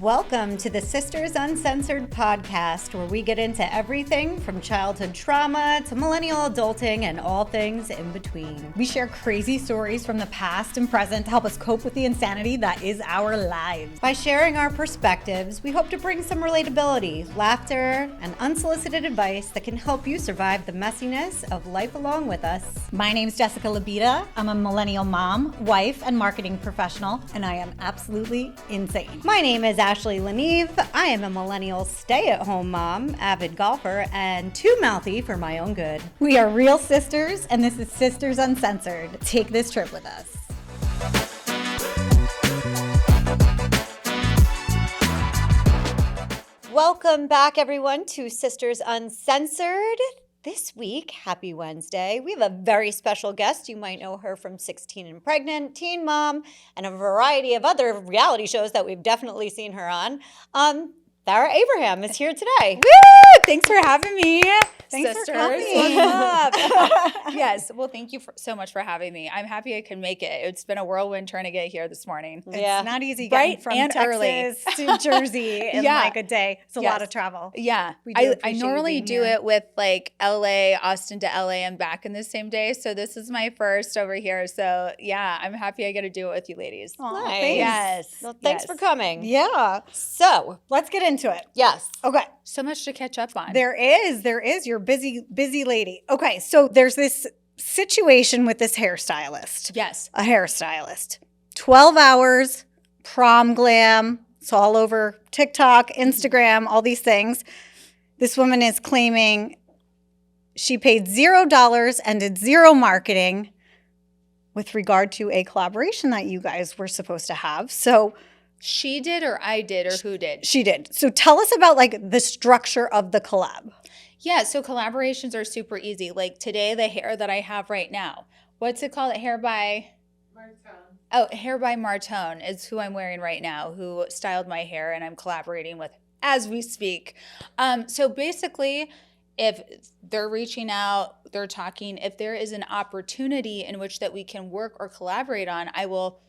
Welcome to the Sisters Uncensored podcast, where we get into everything from childhood trauma to millennial adulting and all things in between. We share crazy stories from the past and present to help us cope with the insanity that is our lives. By sharing our perspectives, we hope to bring some relatability, laughter, and unsolicited advice that can help you survive the messiness of life along with us. My name's Jessica Labita. I'm a millennial mom, wife, and marketing professional, and I am absolutely insane. My name is Ashley Leneve. I am a millennial stay-at-home mom, avid golfer, and too mouthy for my own good. We are real sisters, and this is Sisters Uncensored. Take this trip with us. Welcome back, everyone, to Sisters Uncensored. This week, happy Wednesday, we have a very special guest. You might know her from 16 and Pregnant, Teen Mom, and a variety of other reality shows that we've definitely seen her on. Farrah Abraham is here today. Woo! Thanks for having me. Thanks Sisters. for coming. What's up? Yes. Well, thank you so much for having me. I'm happy I can make it. It's been a whirlwind trying to get here this morning. It's not easy Bright getting from and Texas to Jersey in like a day. It's a lot of travel. Yeah. We do I appreciate normally you do being here. it with like LA, Austin to LA and back in the same day. So this is my first over here. So yeah, I'm happy I get to do it with you ladies. Aw, Nice. thanks. Yes. Well, thanks for coming. Yeah. So, Let's get into it. yes. Okay. So much to catch up on. There is. You're busy lady. Okay. So there's this situation with this hairstylist. Yes. A hairstylist. 12 hours, prom glam. It's all over TikTok, Instagram, all these things. This woman is claiming she paid $0 and did zero marketing with regard to a collaboration that you guys were supposed to have. So She did or I did or who did? she did. So tell us about like the structure of the collab. Yeah, so collaborations are super easy. Like today, the hair that I have right now. What's it called? Hair by Martone. Oh, Hair by Martone is who I'm wearing right now, who styled my hair, and I'm collaborating with as we speak. So basically, if they're reaching out, they're talking, if there is an opportunity in which that we can work or collaborate on, I will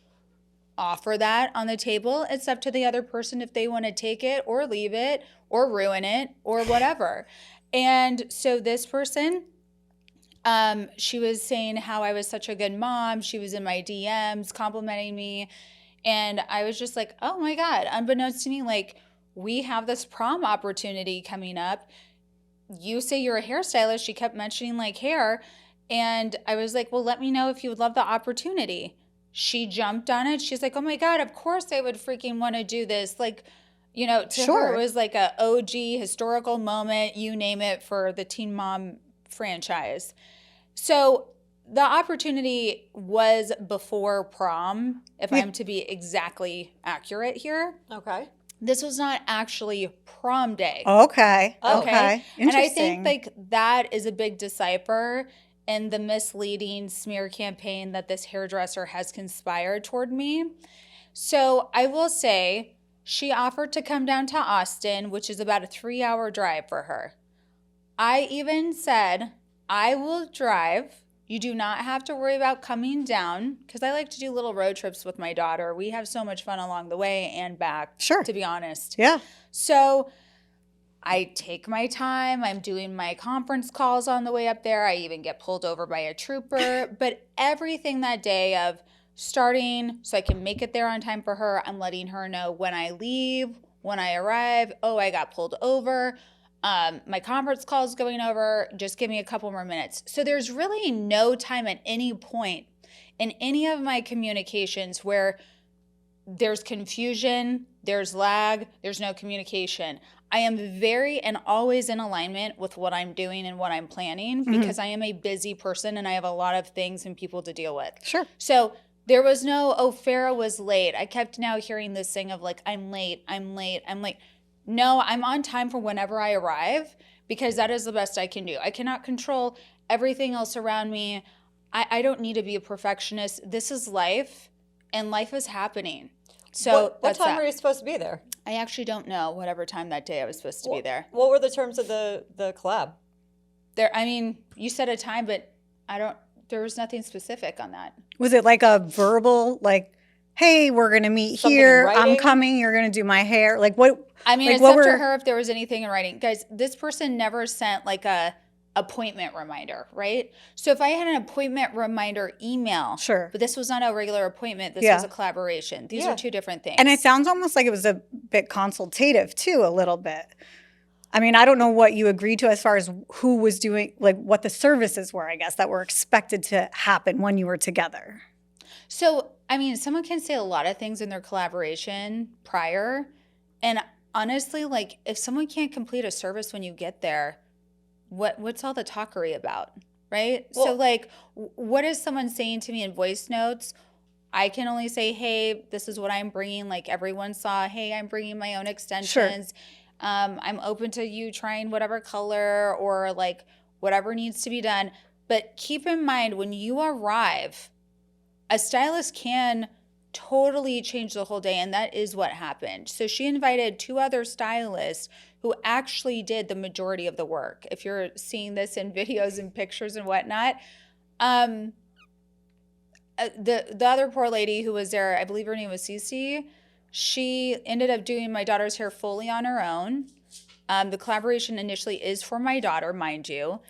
offer that on the table. It's up to the other person if they want to take it or leave it or ruin it or whatever. And so this person, she was saying how I was such a good mom. She was in my DMs complimenting me. And I was just like, oh my God, unbeknownst to me, like we have this prom opportunity coming up. You say you're a hairstylist. She kept mentioning like hair. And I was like, well, let me know if you would love the opportunity. She jumped on it. She's like, oh my God, of course I would freaking want to do this. Like, you know, to her, it was like a OG historical moment, you name it, for the Teen Mom franchise. So the opportunity was before prom, if I'm to be exactly accurate here. Okay. This was not actually prom day. Okay. Okay. Interesting. And I think like that is a big decipher in the misleading smear campaign that this hairdresser has conspired toward me. So I will say she offered to come down to Austin, which is about a 3-hour drive for her. I even said, I will drive. You do not have to worry about coming down, because I like to do little road trips with my daughter. We have so much fun along the way and back, Sure. to be honest. Yeah. So I take my time. I'm doing my conference calls on the way up there. I even get pulled over by a trooper. But everything that day of starting so I can make it there on time for her, I'm letting her know when I leave, when I arrive. Oh, I got pulled over. My conference call is going over. Just give me a couple more minutes. So there's really no time at any point in any of my communications where there's confusion, there's lag, there's no communication. I am very and always in alignment with what I'm doing and what I'm planning, because I am a busy person and I have a lot of things and people to deal with. Sure. So there was no, oh, Farrah was late. I kept now hearing this thing of like, I'm late. No, I'm on time for whenever I arrive, because that is the best I can do. I cannot control everything else around me. I don't need to be a perfectionist. This is life, and life is happening. So what time were you supposed to be there? I actually don't know whatever time that day I was supposed to be there. What were the terms of the collab? I mean, you said a time, but there was nothing specific on that. Was it like a verbal, like hey, we're going to meet Something in here. I'm writing? coming. You're going to do my hair. Like what? I mean, like it's what up to were- her if there was anything in writing. Guys, this person never sent like a appointment reminder, right? So if I had an appointment reminder email, Sure. but this was not a regular appointment, this Yeah. was a collaboration. These Yeah. are two different things. And it sounds almost like it was a bit consultative too, a little bit. I mean, I don't know what you agreed to as far as who was doing, like what the services were, I guess, that were expected to happen when you were together. So, I mean, someone can say a lot of things in their collaboration prior. And honestly, like if someone can't complete a service when you get there, what's all the talkery about, right? So Well- like what is someone saying to me in voice notes? I can only say, hey, this is what I'm bringing. Like everyone saw, hey, I'm bringing my own extensions. I'm open to you trying whatever color or like whatever needs to be done. But keep in mind when you arrive, a stylist can totally change the whole day, and that is what happened. So she invited 2 other stylists who actually did the majority of the work. If you're seeing this in videos and pictures and whatnot, the other poor lady who was there, I believe her name was Cece, she ended up doing my daughter's hair fully on her own. The collaboration initially is for my daughter, mind you.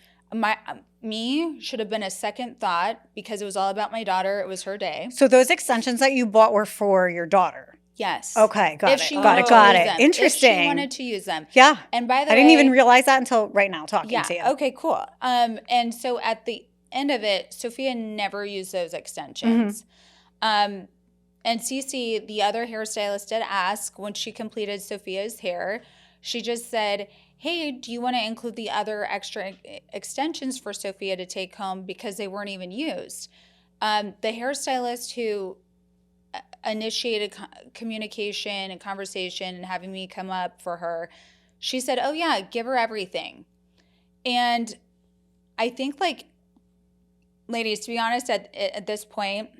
Me should have been a second thought because it was all about my daughter. It was her day. So those extensions that you bought were for your daughter. Yes. Okay, got If it. she Got wanted it. to Got use it. them. Interesting. If she wanted to use them. Yeah. And by the I way, didn't even realize that until right now talking to you. Okay, cool. And so at the end of it, Sophia never used those extensions. And Cece, the other hairstylist, did ask when she completed Sophia's hair. She just said, hey, do you want to include the other extra extensions for Sophia to take home because they weren't even used? The hairstylist who initiated communication and conversation and having me come up for her, she said, oh yeah, give her everything. And I think, like, ladies, to be honest, at this point,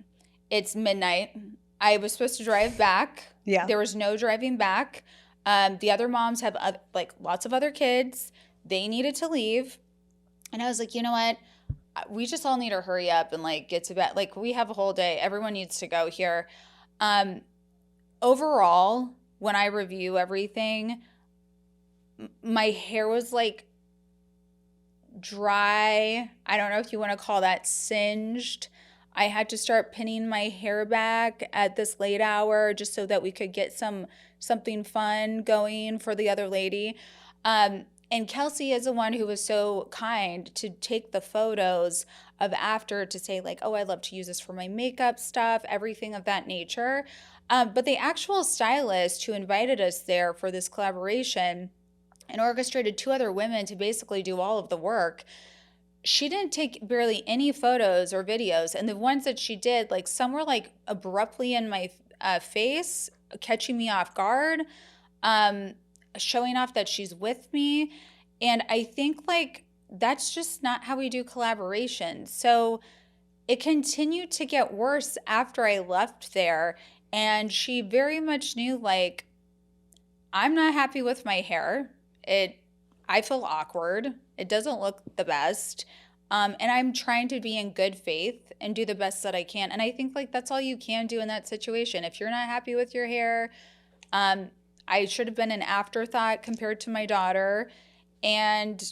it's midnight. I was supposed to drive back. Yeah. There was no driving back. The other moms have like lots of other kids. They needed to leave. And I was like, you know what? We just all need to hurry up and like get to bed. Like we have a whole day. Everyone needs to go here. Overall, when I review everything, my hair was like dry. I don't know if you want to call that singed. I had to start pinning my hair back at this late hour just so that we could get something fun going for the other lady. And Kelsey is the one who was so kind to take the photos of after to say like, oh, I'd love to use this for my makeup stuff, everything of that nature. But the actual stylist who invited us there for this collaboration and orchestrated 2 other women to basically do all of the work, she didn't take barely any photos or videos. And the ones that she did, like some were like abruptly in my face, catching me off guard, showing off that she's with me. And I think like that's just not how we do collaborations. So it continued to get worse after I left there. And she very much knew like, I'm not happy with my hair. I feel awkward. It doesn't look the best. And I'm trying to be in good faith and do the best that I can. And I think like that's all you can do in that situation. If you're not happy with your hair, I should have been an afterthought compared to my daughter. And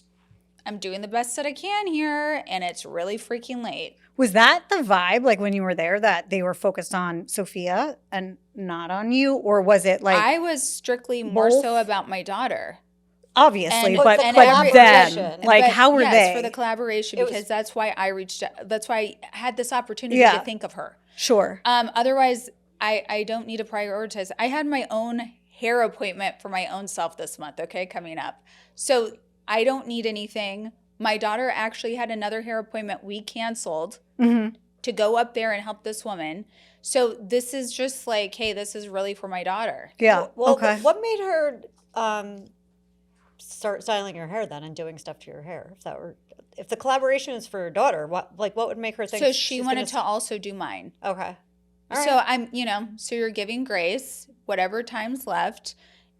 I'm doing the best that I can here. And it's really freaking late. Was that the vibe, like when you were there, that they were focused on Sophia and not on you? Or was it like, I was strictly more both? so about my daughter. obviously, And- but, and but every- them, like, But how were yes, they? for the collaboration, It was- because that's why I reached out. That's why I had this opportunity Yeah. to think of her. Sure. Otherwise, I don't need to prioritize. I had my own hair appointment for my own self this month, okay, coming up. So I don't need anything. My daughter actually had another hair appointment we canceled Mm-hmm. to go up there and help this woman. So this is just like, hey, this is really for my daughter. Yeah. Well, okay. what made her start styling your hair then and doing stuff to your hair? If the collaboration is for your daughter, what would make her think? So she she's wanted to gonna also do mine. Okay. All So right. so you're giving grace, whatever time's left,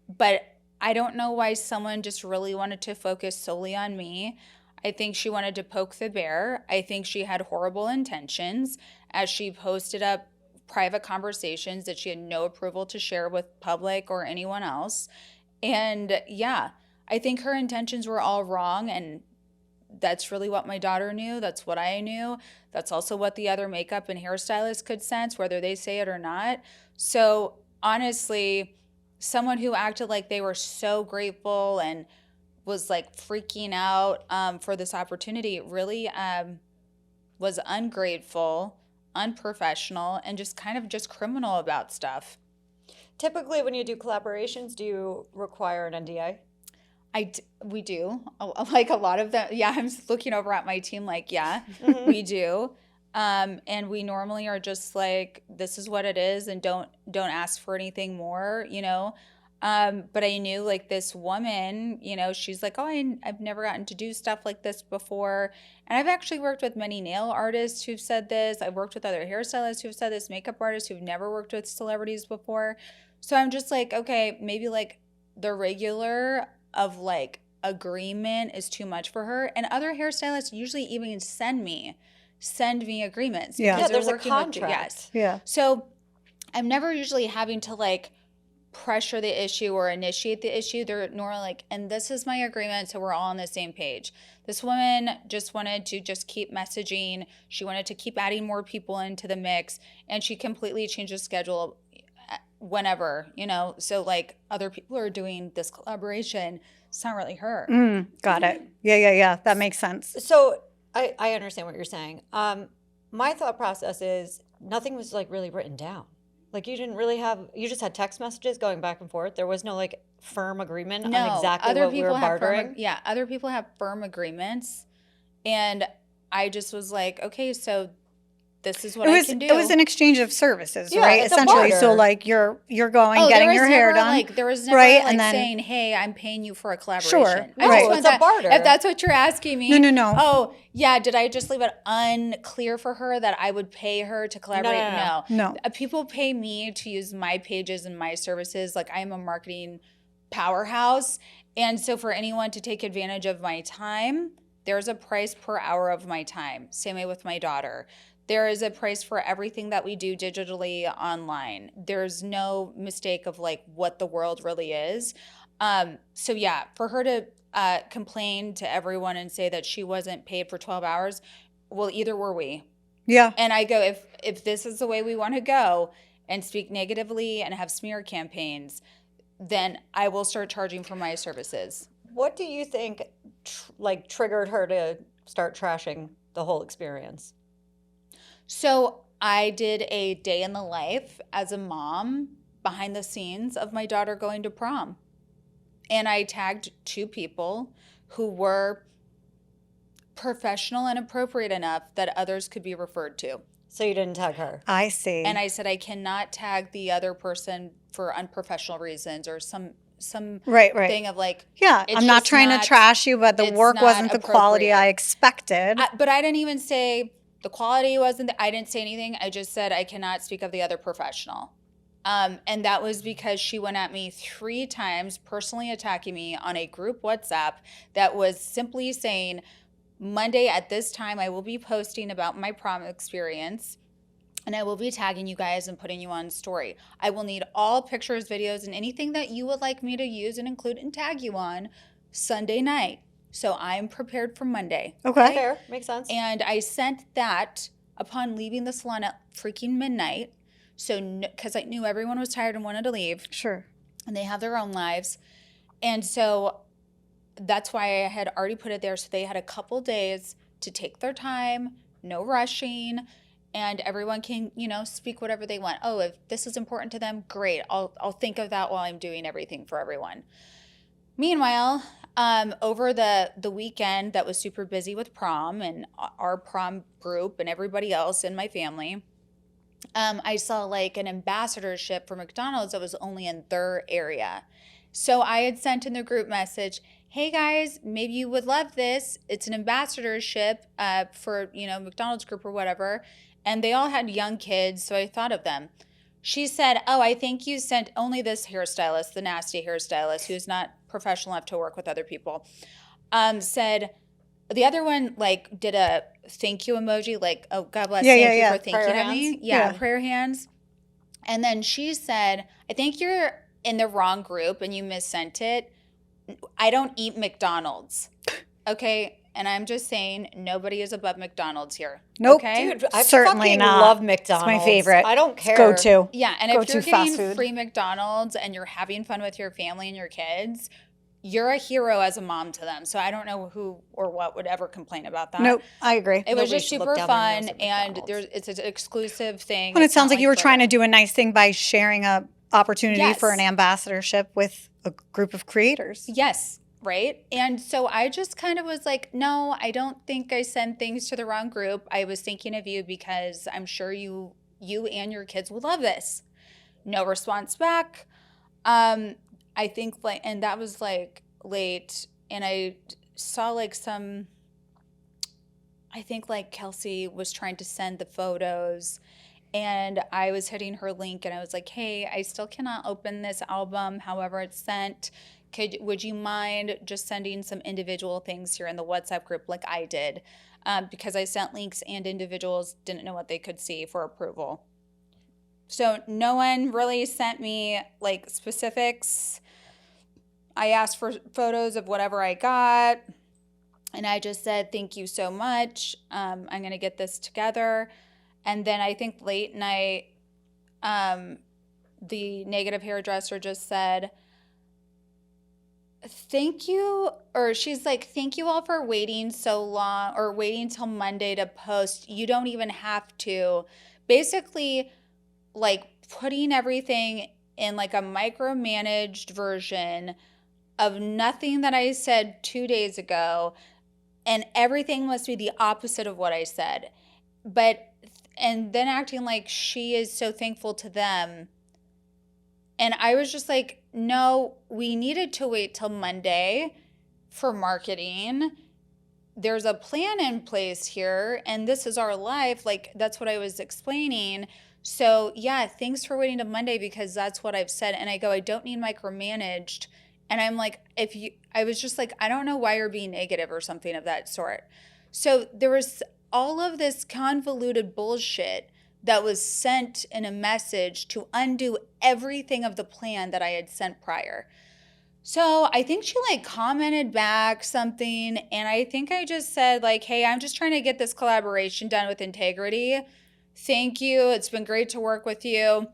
but I don't know why someone just really wanted to focus solely on me. I think she wanted to poke the bear. I think she had horrible intentions as she posted up private conversations that she had no approval to share with public or anyone else. And yeah, I think her intentions were all wrong, and that's really what my daughter knew. That's what I knew. That's also what the other makeup and hairstylists could sense, whether they say it or not. So honestly, someone who acted like they were so grateful and was like freaking out for this opportunity really was ungrateful, unprofessional, and just kind of just criminal about stuff. Typically, when you do collaborations, do you require an NDA? We do. Like a lot of them. Yeah, I'm looking over at my team like, yeah, we do. And we normally are just like, this is what it is, and don't ask for anything more, you know. But I knew like this woman, you know, she's like, oh, I've never gotten to do stuff like this before. And I've actually worked with many nail artists who've said this. I've worked with other hairstylists who've said this, makeup artists who've never worked with celebrities before. So I'm just like, okay, maybe like the regular of like agreement is too much for her. And other hairstylists usually even send me agreements. Yeah. because they're There's a working with- contract. yes. Yeah. So I'm never usually having to like pressure the issue or initiate the issue. They're normally like, and this is my agreement, so we're all on the same page. This woman just wanted to just keep messaging. She wanted to keep adding more people into the mix, and she completely changed the schedule whenever, you know. So like other people are doing this collaboration. It's not really her. Got it. Yeah. That makes sense. So I understand what you're saying. My thought process is nothing was like really written down. Like you didn't really have, you just had text messages going back and forth. There was no like firm agreement on exactly other what we were people have bartering. other people have firm agreements, and I just was like, okay, so this is what I can do. It was an exchange of services, Yeah, right? it's a Essentially. So barter. like you're going, Oh, getting there was your hair never, done. Like, there was never right? like And then, saying, hey, I'm paying you for a collaboration. Sure, I right. just want It's a that- barter. If that's what you're asking me. No. Oh, yeah, did I just leave it unclear for her that I would pay her to collaborate? No. People pay me to use my pages and my services. Like, I am a marketing powerhouse. And so for anyone to take advantage of my time, there's a price per hour of my time. Same way with my daughter. There is a price for everything that we do digitally online. There's no mistake of like what the world really is. So yeah, for her to complain to everyone and say that she wasn't paid for 12 hours, well, either were we. Yeah. And I go, if this is the way we want to go and speak negatively and have smear campaigns, then I will start charging for my services. What do you think triggered her to start trashing the whole experience? So I did a day in the life as a mom behind the scenes of my daughter going to prom. And I tagged 2 people who were professional and appropriate enough that others could be referred to. So you didn't tag her? I see. And I said, I cannot tag the other person for unprofessional reasons or some right. thing of like, Yeah, it's I'm not just trying to trash you, but the it's work not wasn't the quality appropriate. I expected. But I didn't even say the quality wasn't, I didn't say anything. I just said I cannot speak of the other professional. And that was because she went at me 3 times, personally attacking me on a group WhatsApp that was simply saying, Monday at this time, I will be posting about my prom experience, and I will be tagging you guys and putting you on story. I will need all pictures, videos, and anything that you would like me to use and include and tag you on Sunday night. So I'm prepared for Monday. Okay. Fair, makes sense. And I sent that upon leaving the salon at freaking midnight. So, because I knew everyone was tired and wanted to leave, Sure. and they have their own lives. And so that's why I had already put it there. So they had a couple days to take their time, no rushing, and everyone can, you know, speak whatever they want. Oh, if this is important to them, great. I'll think of that while I'm doing everything for everyone. Meanwhile, over the weekend that was super busy with prom and our prom group and everybody else in my family, I saw like an ambassadorship for McDonald's that was only in their area. So I had sent in the group message, hey guys, maybe you would love this. It's an ambassadorship for, you know, McDonald's group or whatever. And they all had young kids, so I thought of them. She said, oh, I think you sent only this hairstylist, the nasty hairstylist, who's not professional enough to work with other people, said, the other one, like, did a thank you emoji, like, oh, God bless, thank you for thinking Prayer of me. hands? Yeah, Yeah. prayer hands. And then she said, I think you're in the wrong group and you missent it. I don't eat McDonald's. Okay. And I'm just saying, nobody is above McDonald's here. Nope. Okay? Dude, I Certainly fucking not. love It's McDonald's. my favorite. I don't care. Go to. Yeah. And Go if you're to fast getting food. free McDonald's and you're having fun with your family and your kids, you're a hero as a mom to them. So I don't know who or what would ever complain about that. Nope, I agree. It was Nobody just should look super down their fun, nose at and McDonald's. it's an exclusive thing. And it It's sounds not like you were trying to Twitter. do a nice thing by sharing a opportunity Yes. for an ambassadorship with a group of creators. Yes, right? And so I just kind of was like, no, I don't think I send things to the wrong group. I was thinking of you because I'm sure you and your kids would love this. No response back. I think and that was late, and I saw I think Kelsey was trying to send the photos, and I was hitting her link and I was like, hey, I still cannot open this album, however it's sent. Would you mind just sending some individual things here in the WhatsApp group like I did? Because I sent links and individuals didn't know what they could see for approval. So no one really sent me specifics. I asked for photos of whatever I got, and I just said, thank you so much. I'm going to get this together. And then I think late night, the negative hairdresser just said, thank you, or she's like, thank you all for waiting so long, or waiting till Monday to post. You don't even have to. Basically, putting everything in a micromanaged version of nothing that I said 2 days ago, and everything must be the opposite of what I said. And then acting like she is so thankful to them. And I was just like, no, we needed to wait till Monday for marketing. There's a plan in place here, and this is our life. That's what I was explaining. So yeah, thanks for waiting to Monday, because that's what I've said. And I go, I don't need micromanaged. And I'm like, I was just like, I don't know why you're being negative or something of that sort. So there was all of this convoluted bullshit that was sent in a message to undo everything of the plan that I had sent prior. So I think she commented back something, and I think I just said hey, I'm just trying to get this collaboration done with integrity. Thank you. It's been great to work with you.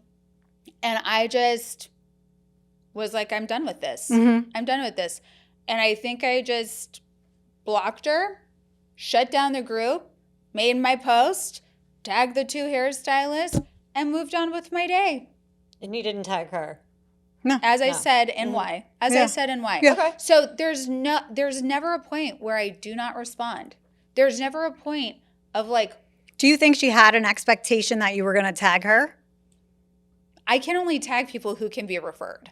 And I just was like, I'm done with this. Mm-hmm. I'm done with this. And I think I just blocked her, shut down the group, made my post, tagged the two hairstylists, and moved on with my day. And you didn't tag her. As I No. said, and why. As Yeah. I said, and why. Yeah. Okay. So there's never a point where I do not respond. There's never a point of Do you think she had an expectation that you were going to tag her? I can only tag people who can be referred.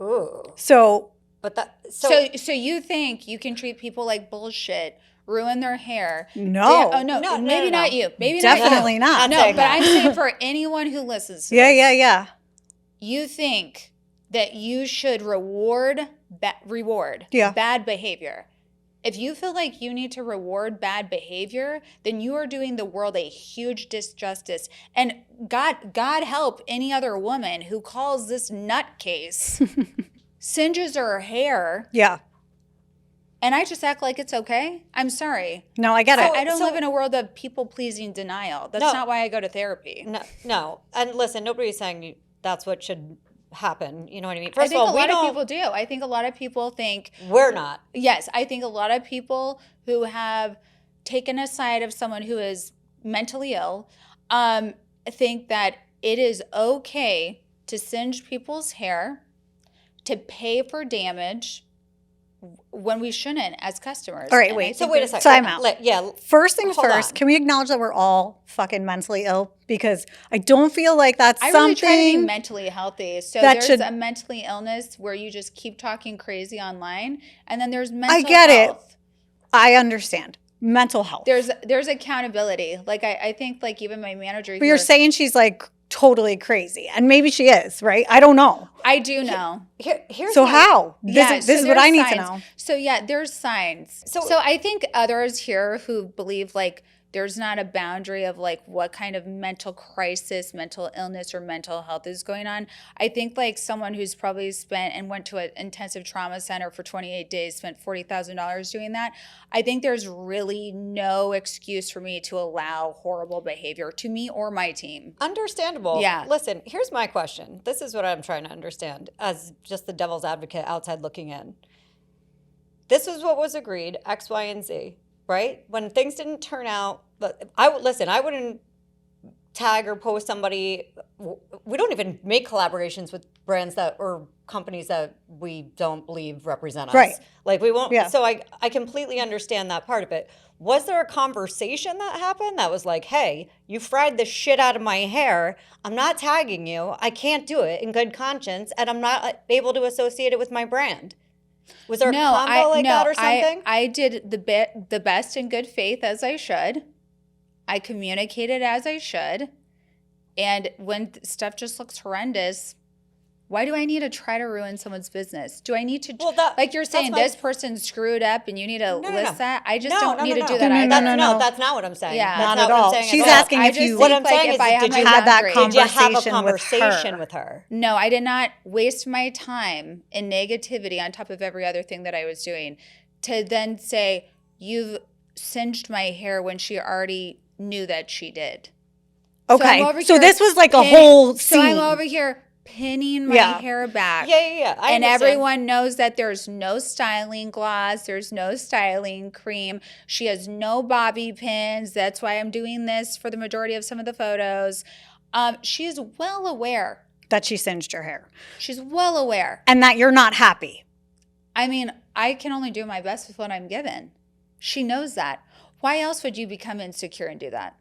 Ooh. So But that So you think you can treat people like bullshit, ruin their hair? no. Oh no, No, maybe no. not you. Maybe Definitely not. not you. Not No, saying but that. I'm saying for anyone who listens to Yeah, this, yeah. you think that you should reward Yeah. bad behavior. If you feel like you need to reward bad behavior, then you are doing the world a huge disjustice. And God help any other woman who calls this nutcase, singes her hair, Yeah. and I just act like it's okay. I'm sorry. No, I get it. I don't So- live in a world of people-pleasing denial. That's No. not why I go to therapy. no. And listen, nobody's saying that's what should happen. You know what I mean? I First think of all, a we lot of don't. people do. I think a lot of people think, We're not. yes, I think a lot of people who have taken a side of someone who is mentally ill think that it is okay to singe people's hair, to pay for damage, when we shouldn't as customers. All right, And I wait. So think wait a there's- second. Time out. Yeah. First things Hold first, on. can we acknowledge that we're all fucking mentally ill? Because I don't feel like that's I something really try to be mentally healthy. So that there's should- a mentally illness where you just keep talking crazy online, and then there's mental get it. health. I understand. Mental health. There's accountability. I think even my manager But you're saying she's totally crazy. And maybe she is, right? I don't know. I do know. Here's So my- how? This so is what I there's need to signs. know. So yeah, there's signs. So- So I think others here who believe There's not a boundary of like what kind of mental crisis, mental illness, or mental health is going on. I think like someone who's probably spent and went to an intensive trauma center for 28 days, spent $40,000 doing that. I think there's really no excuse for me to allow horrible behavior to me or my team. Understandable. Yeah. Listen, here's my question. This is what I'm trying to understand as just the devil's advocate outside looking in. This is what was agreed, X, Y, and Z, right? When things didn't turn out, but I wouldn't tag or post somebody. We don't even make collaborations with brands that or companies that we don't believe represent us. Right. Like we won't. Yeah. So I completely understand that part of it. Was there a conversation that happened that was like, hey, you fried the shit out of my hair. I'm not tagging you. I can't do it in good conscience, and I'm not able to associate it with my brand. Was there a combo like that or something? I did the best in good faith as I should. I communicated as I should. And when stuff just looks horrendous, why do I need to try to ruin someone's business? Do I need to, like you're saying, this person screwed up and you need to list that? I just don't need to do that. No. That's not what I'm saying. Yeah. That's Not at all. What I'm saying She's at all. asking if you. What I'm saying is, did you have that Did you have a conversation conversation with her? No, I did not waste my time in negativity on top of every other thing that I was doing to then say, you've singed my hair when she already knew that she did. Okay. So this was like a whole scene. So I'm over here pinning my hair back. Yeah. And everyone knows that there's no styling gloss. There's no styling cream. She has no bobby pins. That's why I'm doing this for the majority of some of the photos. She is well aware. That she singed your hair. She's well aware. And that you're not happy. I mean, I can only do my best with what I'm given. She knows that. Why else would you become insecure and do that?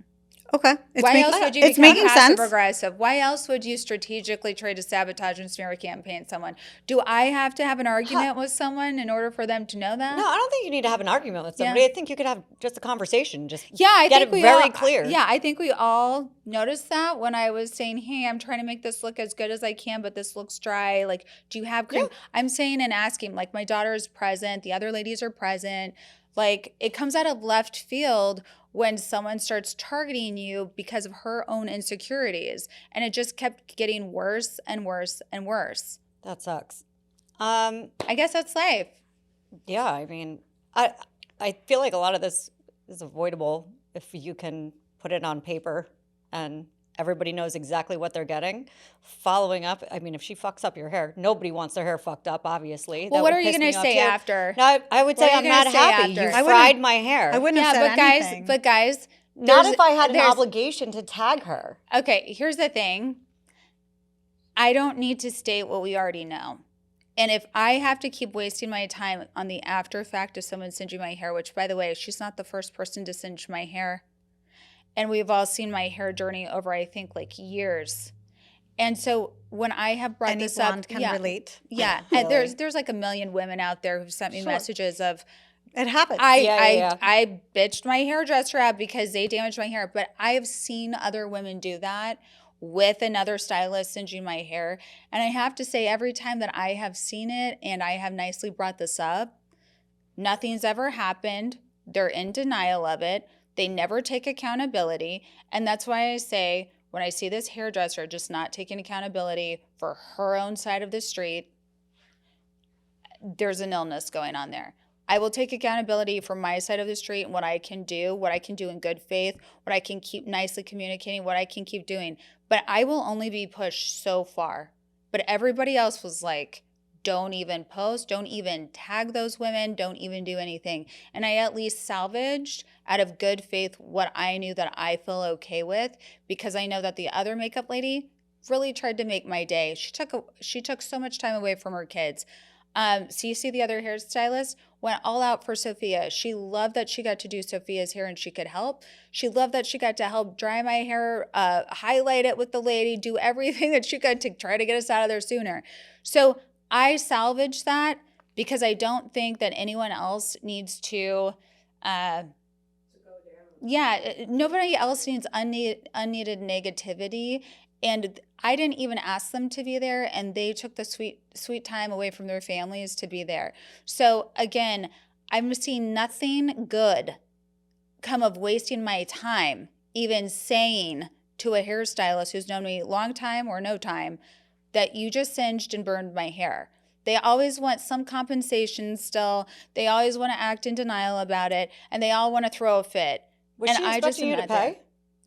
Okay. Why else would you become passive aggressive? Why else would you strategically try to sabotage and smear campaign someone? Do I have to have an argument with someone in order for them to know that? No, I don't think you need to have an argument with somebody. I think you could have just a conversation. Just I get think it very clear. Yeah, I think we all noticed that when I was saying, hey, I'm trying to make this look as good as I can, but this looks dry. Like, do you have cream? Yeah. I'm saying and asking, like, my daughter is present. The other ladies are present. Like, it comes out of left field when someone starts targeting you because of her own insecurities. And it just kept getting worse and worse and worse. That sucks. I guess that's life. Yeah, I mean, I feel like a lot of this is avoidable if you can put it on paper and everybody knows exactly what they're getting. Following up, I mean, if she fucks up your hair, nobody wants their hair fucked up, obviously. Well, what are you going to say after? No, I would say I'm not happy. You fried my hair. I wouldn't have said anything. But guys, not if I had an obligation to tag her. Okay, here's the thing. I don't need to state what we already know. And if I have to keep wasting my time on the after fact of someone singeing my hair, which, by the way, she's not the first person to singe my hair. And we've all seen my hair journey over, I think, like years. And so when I have brought this up, can relate. Yeah, and there's like a million women out there who've sent me messages of, it happens. I bitched my hairdresser out because they damaged my hair. But I have seen other women do that with another stylist singeing my hair. And I have to say, every time that I have seen it and I have nicely brought this up, nothing's ever happened. They're in denial of it. They never take accountability. And that's why I say, when I see this hairdresser just not taking accountability for her own side of the street, there's an illness going on there. I will take accountability for my side of the street and what I can do in good faith, what I can keep nicely communicating, what I can keep doing. But I will only be pushed so far. But everybody else was like, don't even post, don't even tag those women, don't even do anything. And I at least salvaged out of good faith what I knew that I feel okay with, because I know that the other makeup lady really tried to make my day. She took so much time away from her kids. Cece, the other hairstylist, went all out for Sophia. She loved that she got to do Sophia's hair and she could help. She loved that she got to help dry my hair, highlight it with the lady, do everything that she could to try to get us out of there sooner. So I salvaged that because I don't think that anyone else needs to nobody else needs unneeded negativity. And I didn't even ask them to be there, and they took the sweet time away from their families to be there. So again, I'm seeing nothing good outcome of wasting my time even saying to a hairstylist who's known me long time or no time that you just singed and burned my hair. They always want some compensation still. They always want to act in denial about it, and they all want to throw a fit. Was and she I just expecting am you to not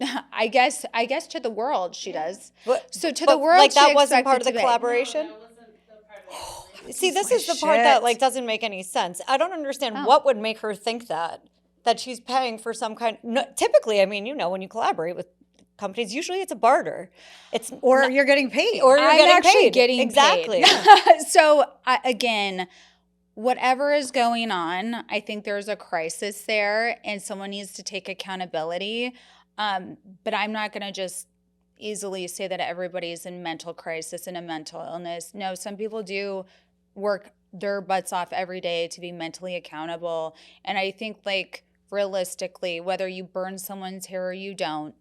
there. pay? I guess to the world she does. But, So to but, the world, like, that she wasn't part of expected the to pay. collaboration? No, that wasn't the part of the agreement. See, this my is the part that shit. like doesn't make any sense. I don't understand Oh. what would make her think that she's paying for some kind. No, typically, I mean, when you collaborate with companies, usually it's a barter. It's Or not- you're getting paid. or you're I'm getting actually paid. getting exactly. paid. So again, whatever is going on, I think there's a crisis there, and someone needs to take accountability. But I'm not going to just easily say that everybody's in mental crisis and a mental illness. No, some people do work their butts off every day to be mentally accountable. And I think, like, realistically, whether you burn someone's hair or you don't,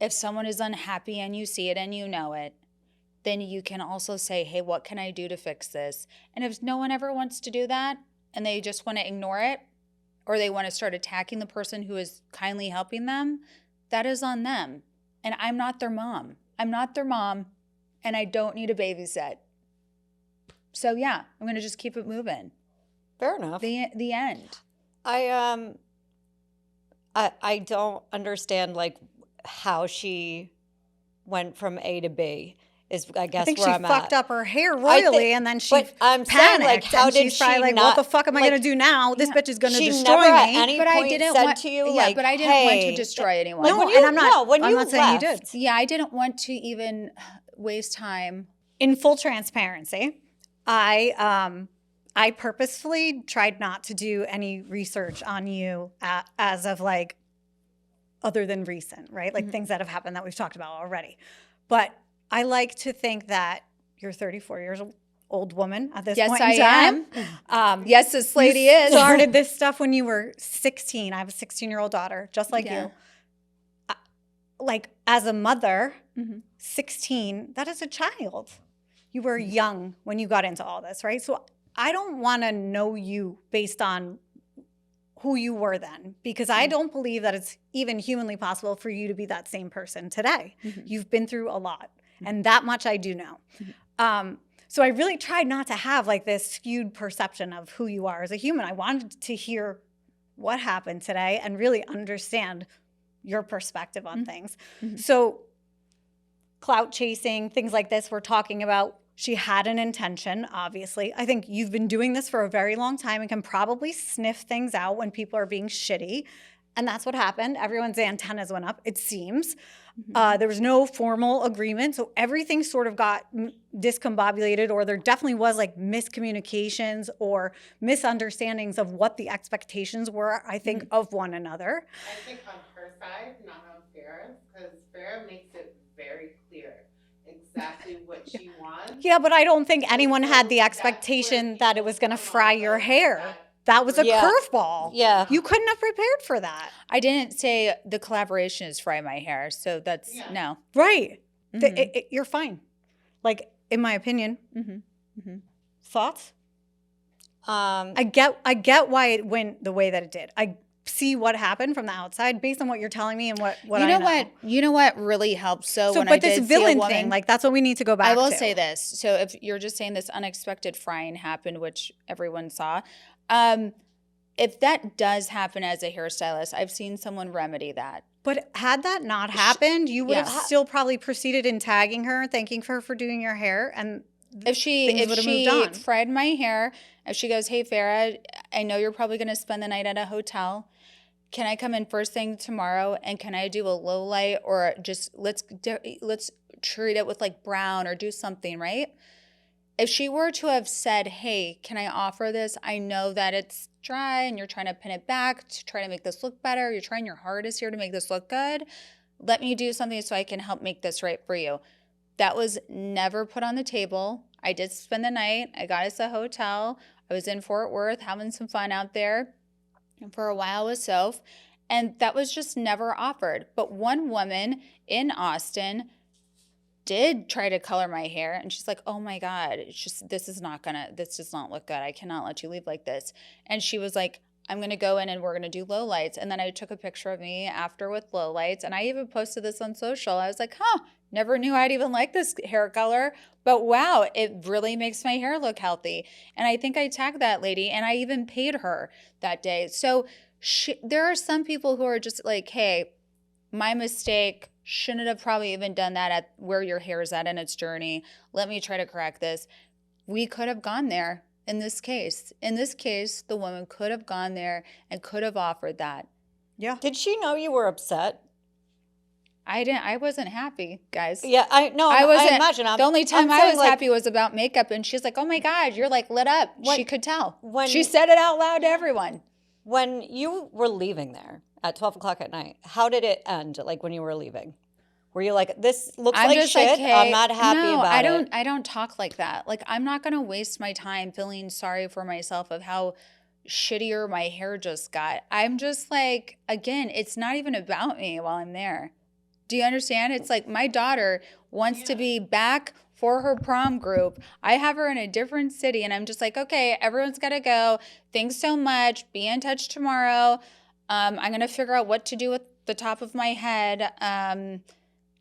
if someone is unhappy and you see it and you know it, then you can also say, hey, what can I do to fix this? And if no one ever wants to do that and they just want to ignore it, or they want to start attacking the person who is kindly helping them, that is on them. And I'm not their mom. I'm not their mom, and I don't need a babysit. So yeah, I'm going to just keep it moving. Fair enough. The end. I don't understand like how she went from A to B. Is I guess I think where she I'm fucked at. up her hair I royally, think- and then she but I'm saying, panicked. like, how and did she's probably she like, not- what the fuck am I like, going to do now? This Yeah. bitch is going to She destroy never at me. any But I point didn't said want to you, yeah, like, but I didn't want hey, to destroy anyone. Like No, when and you, I'm not- when I'm you not saying you left, did. Yeah, I didn't want to even waste time. In full transparency, I purposefully tried not to do any research on you as of like other than recent, right? Like things that have happened that we've talked about already. But I like to think that you're 34 years old woman at this Yes, point I in time. Yes, this lady you is. started this stuff when you were 16. I have a 16-year-old daughter, just like Yeah. you. Like as a mother, Mhm. 16, that is a child. You were young when you got into all this, right? So I don't want to know you based on who you were then, because I don't believe that it's even humanly possible for you to be that same person today. You've been through a lot, and that much I do know. So I really tried not to have like this skewed perception of who you are as a human. I wanted to hear what happened today and really understand your perspective on things. So clout chasing, things like this we're talking about, she had an intention, obviously. I think you've been doing this for a very long time and can probably sniff things out when people are being shitty. And that's what happened. Everyone's antennas went up, it seems. There was no formal agreement. So everything sort of got discombobulated, or there definitely was like miscommunications or misunderstandings of what the expectations were, I think, of one another. I think on her side, not on Farrah's, because Farrah makes it very clear exactly what she wants. Yeah, but I don't think anyone had the So expectation that's where that it was going to people fry come your off of hair. That was a Yeah. curveball. Yeah. You couldn't have prepared for that. I didn't say the collaboration is fry my hair, so that's Yeah. no. Right. Mhm. You're fine. Like, in my opinion. Thoughts? I get why it went the way that it did. I see what happened from the outside based on what you're telling me and what you I know know. what? You know what really helps. So when But I this did see a villain woman, thing, like that's what we need to go back I will to. say this. So if you're just saying this unexpected frying happened, which everyone saw, if that does happen as a hairstylist, I've seen someone remedy that. But had that not happened, you would have Yeah. still probably proceeded in tagging her, thanking her for doing your hair, and If she things if would have she moved on. fried my hair, if she goes, "Hey Farrah, I know you're probably going to spend the night at a hotel. Can I come in first thing tomorrow and can I do a low light or just let's treat it with like brown or do something, right?" If she were to have said, "Hey, can I offer this? I know that it's dry and you're trying to pin it back to try to make this look better. You're trying your hardest here to make this look good. Let me do something so I can help make this right for you." That was never put on the table. I did spend the night. I got us a hotel. I was in Fort Worth having some fun out there for a while with Soph. And that was just never offered. But one woman in Austin did try to color my hair. And she's like, "Oh my God, it's just, this does not look good. I cannot let you leave like this." And she was like, I'm going to go in and we're going to do low lights. And then I took a picture of me after with low lights. And I even posted this on social. I was like, never knew I'd even like this hair color. But wow, it really makes my hair look healthy. And I think I tagged that lady and I even paid her that day. So there are some people who are just like, hey, my mistake, shouldn't have probably even done that at where your hair is at in its journey. Let me try to correct this. We could have gone there. In this case, the woman could have gone there and could have offered that. Yeah. Did she know you were upset? I wasn't happy, guys. Yeah, I wasn't. imagine. The only time I'm I saying, was like, happy was about makeup, and she's like, "Oh my God, you're like lit up." She could tell. She said it out loud to everyone. When you were leaving there at 12 o'clock at night, how did it end? Like when you were leaving, were you like, "This looks I'm like just shit. like, hey, I'm not happy about it." I don't talk like that. Like, I'm not gonna waste my time feeling sorry for myself of how shittier my hair just got. I'm just like, again, it's not even about me while I'm there. Do you understand? It's like my daughter wants to be back for her prom group. I have her in a different city and I'm just like, okay, everyone's got to go. Thanks so much. Be in touch tomorrow. I'm going to figure out what to do with the top of my head.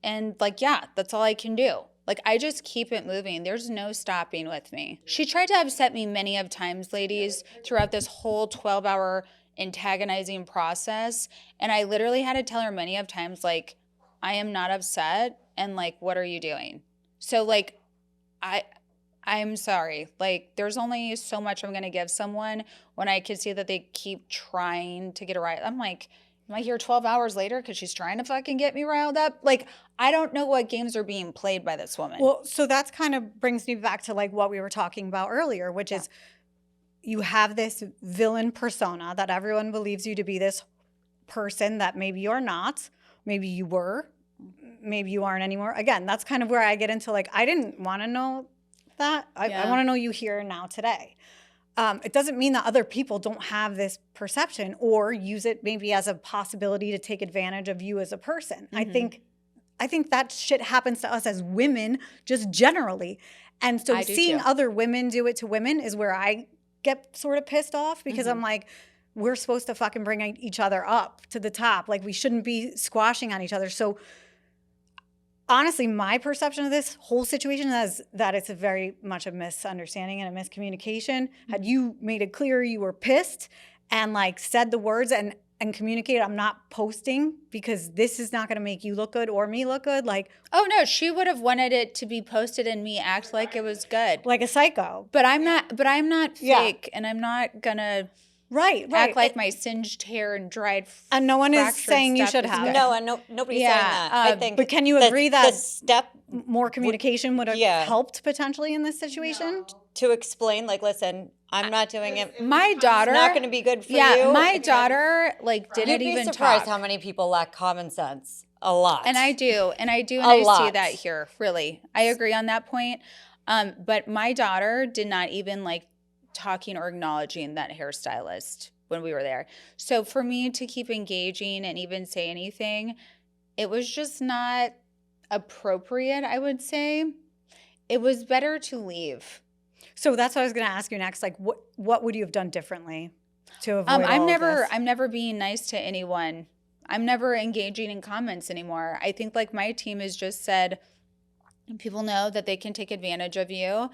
And like, yeah, that's all I can do. Like, I just keep it moving. There's no stopping with me. She tried to upset me many of times, ladies, throughout this whole 12-hour antagonizing process. And I literally had to tell her many of times, like, I am not upset. And like, what are you doing? So like, I'm sorry. Like, there's only so much I'm going to give someone when I can see that they keep trying to get it right. I'm like, am I here 12 hours later because she's trying to fucking get me riled up? Like, I don't know what games are being played by this woman. Well, so that's kind of brings me back to like what we were talking about earlier, which is you have this villain persona that everyone believes you to be this person that maybe you're not. Maybe you were, maybe you aren't anymore. Again, that's kind of where I get into like, I didn't want to know that. I want to know you here now today. It doesn't mean that other people don't have this perception or use it maybe as a possibility to take advantage of you as a person. Mm-hmm. I think that shit happens to us as women just generally. And so seeing other women do it to women is where I get sort of pissed off because I'm like, we're supposed to fucking bring each other up to the top. Like, we shouldn't be squashing on each other. So honestly, my perception of this whole situation is that it's a very much a misunderstanding and a miscommunication. Had you made it clear you were pissed and like said the words and communicated, I'm not posting because this is not going to make you look good or me look good. Like, oh no, she would have wanted it to be posted and me act like it was good. Like a psycho. But I'm not fake and I'm not gonna act like my singed hair and dried and no one is saying you should have. No, and nobody's saying that. I think. But can you agree that the step more communication would have helped potentially in this situation? To explain, like, listen, I'm not doing it. My daughter, it's not going to be good for you. Yeah, my daughter like didn't even talk. You'd be surprised how many people lack common sense. A lot. And I do, and I see that here. Really, I agree on that point. But my daughter did not even like talking or acknowledging that hairstylist when we were there. So for me to keep engaging and even say anything, it was just not appropriate, I would say. It was better to leave. So that's what I was going to ask you next. Like, what would you have done differently to avoid I'm this? never being nice to anyone. I'm never engaging in comments anymore. I think like my team has just said, people know that they can take advantage of you,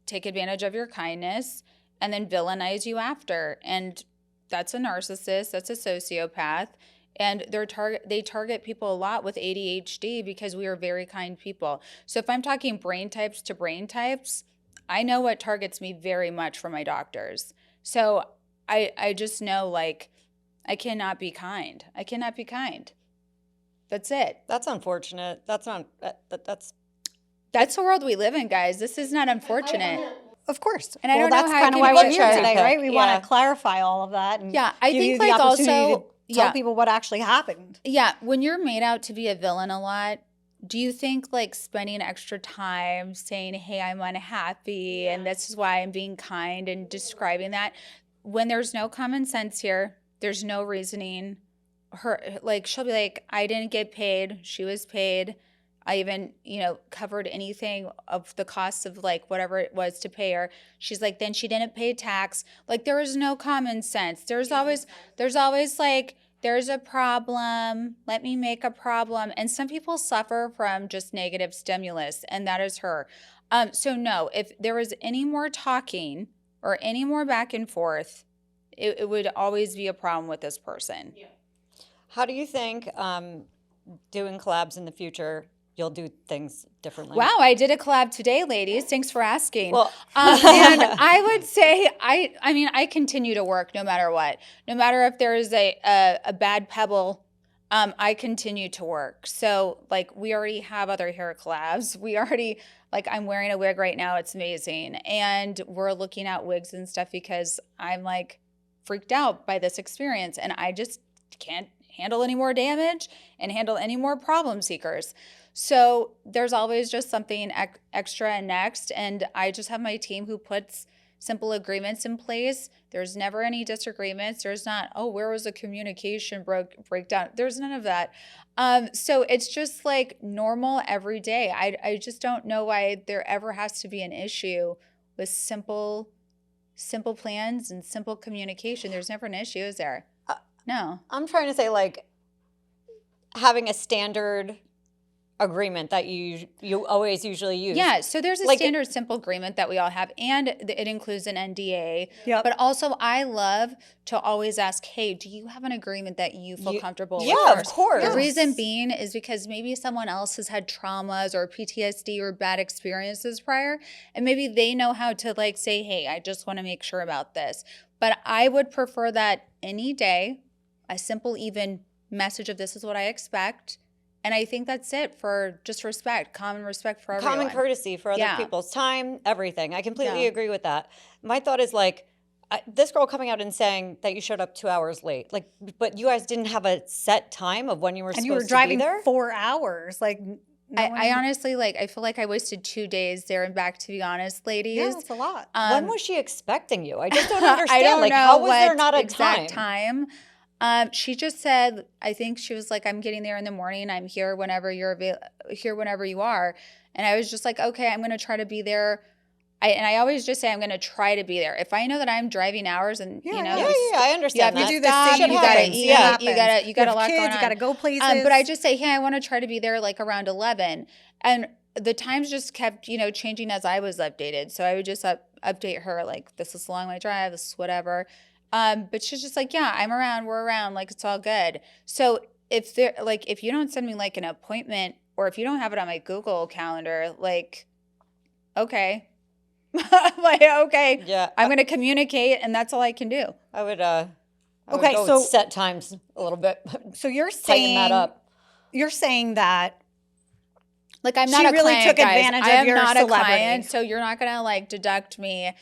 take advantage of your kindness, and then villainize you after. And that's a narcissist, that's a sociopath. And they target people a lot with ADHD because we are very kind people. So if I'm talking brain types to brain types, I know what targets me very much from my doctors. So I just know, like, I cannot be kind. I cannot be kind. That's it. That's unfortunate. That's not, That's the world we live in, guys. This is not unfortunate. Of course. And I don't know that's how kind of it why can we're be here today, cherry-picked. right? We want to clarify all of that and I give think you the like opportunity also to tell people what actually happened. Yeah, when you're made out to be a villain a lot, do you think like spending extra time saying, hey, I'm unhappy and this is why I'm being kind and describing that, when there's no common sense here, there's no reasoning, she'll be like, I didn't get paid, she was paid, I even, covered anything of the cost of like whatever it was to pay her. She's like, then she didn't pay tax. Like there is no common sense. There's always like, there's a problem. Let me make a problem. And some people suffer from just negative stimulus, and that is her. So no, if there was any more talking or any more back and forth, it would always be a problem with this person. Yeah. How do you think doing collabs in the future, you'll do things differently? Wow, I did a collab today, ladies. Thanks for asking. Well, And I would say, I continue to work no matter what. No matter if there is a bad pebble, I continue to work. So, like, we already have other hair collabs. We already, like, I'm wearing a wig right now. It's amazing. And we're looking at wigs and stuff because I'm, like, freaked out by this experience. And I just can't handle any more damage and handle any more problem seekers. So there's always just something extra and next. And I just have my team who puts simple agreements in place. There's never any disagreements. There's not, oh, where was the communication breakdown? There's none of that. So it's just like normal every day. I just don't know why there ever has to be an issue with simple plans and simple communication. There's never an issue, is there? No. I'm trying to say, like, having a standard agreement that you always usually use. Yeah, so there's a Like- standard simple agreement that we all have, and it includes an NDA. Yep. But also, I love to always ask, hey, do you have an agreement that you feel comfortable with? Yeah, of first? course. The reason being is because maybe someone else has had traumas or PTSD or bad experiences prior, and maybe they know how to like say, hey, I just want to make sure about this. But I would prefer that any day, a simple, even message of this is what I expect. And I think that's it for just respect, common respect for everyone. Common courtesy for other Yeah. people's time, everything. I completely Yeah. agree with that. My thought is like, this girl coming out and saying that you showed up 2 hours late, like, but you guys didn't have a set time of when you were And supposed you were to driving be there. 4 hours. Like, I honestly, like, I feel like I wasted 2 days there and back, to be honest, ladies. yeah, it's a lot. When was she expecting you? I just don't understand. I don't like, know how was what there not a exact time? She just said, I think she was like, I'm getting there in the morning. I'm here whenever you're here whenever you are. And I was just like, okay, I'm going to try to be there. I always just say I'm going to try to be there. If I know that I'm driving hours and Yeah, you know, Yeah, I understand you that. do the stop, same you gotta happens. eat, Yeah. you got a lot kids, going on. You got to go places. But I just say, hey, I want to try to be there like around 11. And the times just kept, changing as I was updated. So I would just update her like, this is along my drive, this is whatever. But she's just like, yeah, I'm around, we're around, like it's all good. So if you don't send me like an appointment, or if you don't have it on my Google calendar, like, okay. Like, okay. Yeah, I'm going to communicate, and that's all I can do. I would go so- with set times a little bit. so you're Tighten saying that up. You're saying that Like, I'm She not a really client, took guys. advantage I of am your not a celebrity. client, so you're not gonna like deduct me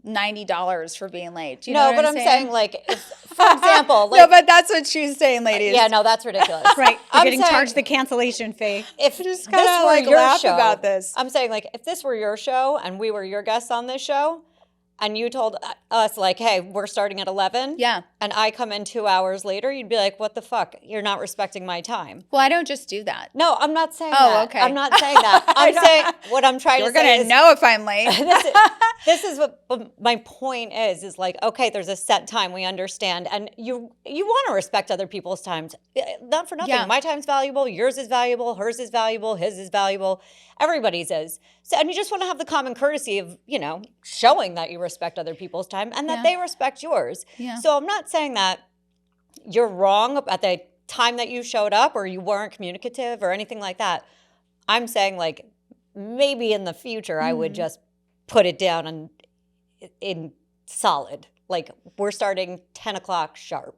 $90 for being late. Do you know No, what but I'm I'm saying, like, if, for example, no, like, but that's what she's saying, ladies. yeah, no, that's ridiculous. right, you're I'm getting saying- charged the cancellation fee. If just this gotta, were like, your laugh show, about this. I'm saying, like, if this were your show and we were your guests on this show, and you told us, like, hey, we're starting at 11, Yeah. and I come in 2 hours later, you'd be like, what the fuck? You're not respecting my time. Well, I don't just do that. No, I'm not saying Oh, that. okay. I'm not saying that. I'm saying what I'm trying You're to say gonna is know if I'm late. this is what my point is like, okay, there's a set time, we understand, and you want to respect other people's times. Not for nothing. Yeah. My time's valuable, yours is valuable, hers is valuable, his is valuable, everybody's is. So, and you just want to have the common courtesy of, showing that you respect other people's time and that Yeah. they respect yours. Yeah. So I'm not saying that you're wrong at the time that you showed up or you weren't communicative or anything like that. I'm saying, like, maybe in the future I would just put it down in solid. Like, we're starting 10 o'clock sharp.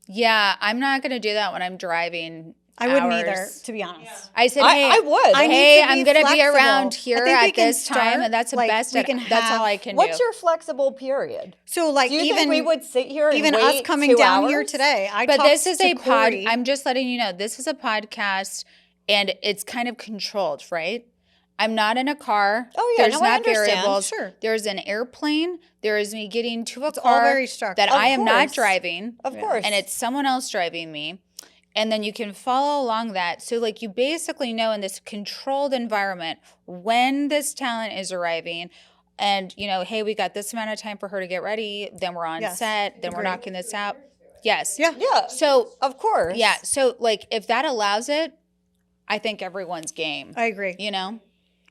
Yeah, I'm not gonna do that when I'm driving. I wouldn't hours. either, to be honest. I said, hey, I would. I need hey, to be I'm gonna be flexible. around I here think we at can this time, start, and that's the like, best. we can That's all have- I can What's do. your flexible period? So, like, Do you even think we would sit here and even wait us coming 2 down here hours? today, I But talked this is to a pod. Corey. I'm just letting you know, this is a podcast, and it's kind of controlled, right? I'm not in a car. Oh, yeah, There's no, I not understand. variables. Sure. There's an airplane. There is me getting to a It's all car very structured. that I am not course. driving. Of course. And it's someone else driving me. And then you can follow along that. So like you basically know in this controlled environment when this talent is arriving and, you know, hey, we got this amount of time for her to get ready. Then we're on Yes. set. Then we're Agreed. knocking this out. Yes. Yeah. Yeah. So, Of course. yeah. So like if that allows it, I think everyone's game, I agree. you know?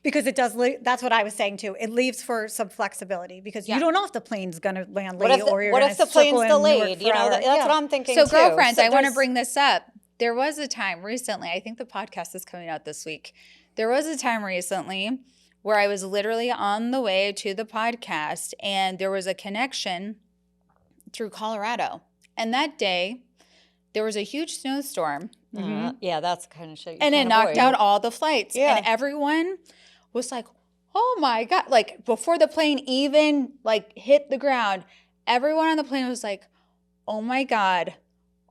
Because it does, that's what I was saying too. It leaves for some flexibility because Yeah. you don't know if the plane's going to land What late if the, or you're what going if to the plane's circle in Newark delayed? You know, forever. that's Yeah. what I'm thinking So too. girlfriends, I want to there's- bring this up. There was a time recently, I think the podcast is coming out this week. There was a time recently where I was literally on the way to the podcast and there was a connection through Colorado. And that day, there was a huge snowstorm yeah, that's kind of shit. You and it can't knocked avoid. out all the flights. Yeah. And everyone was like, oh my God. Like before the plane even like hit the ground, everyone on the plane was like, oh my God,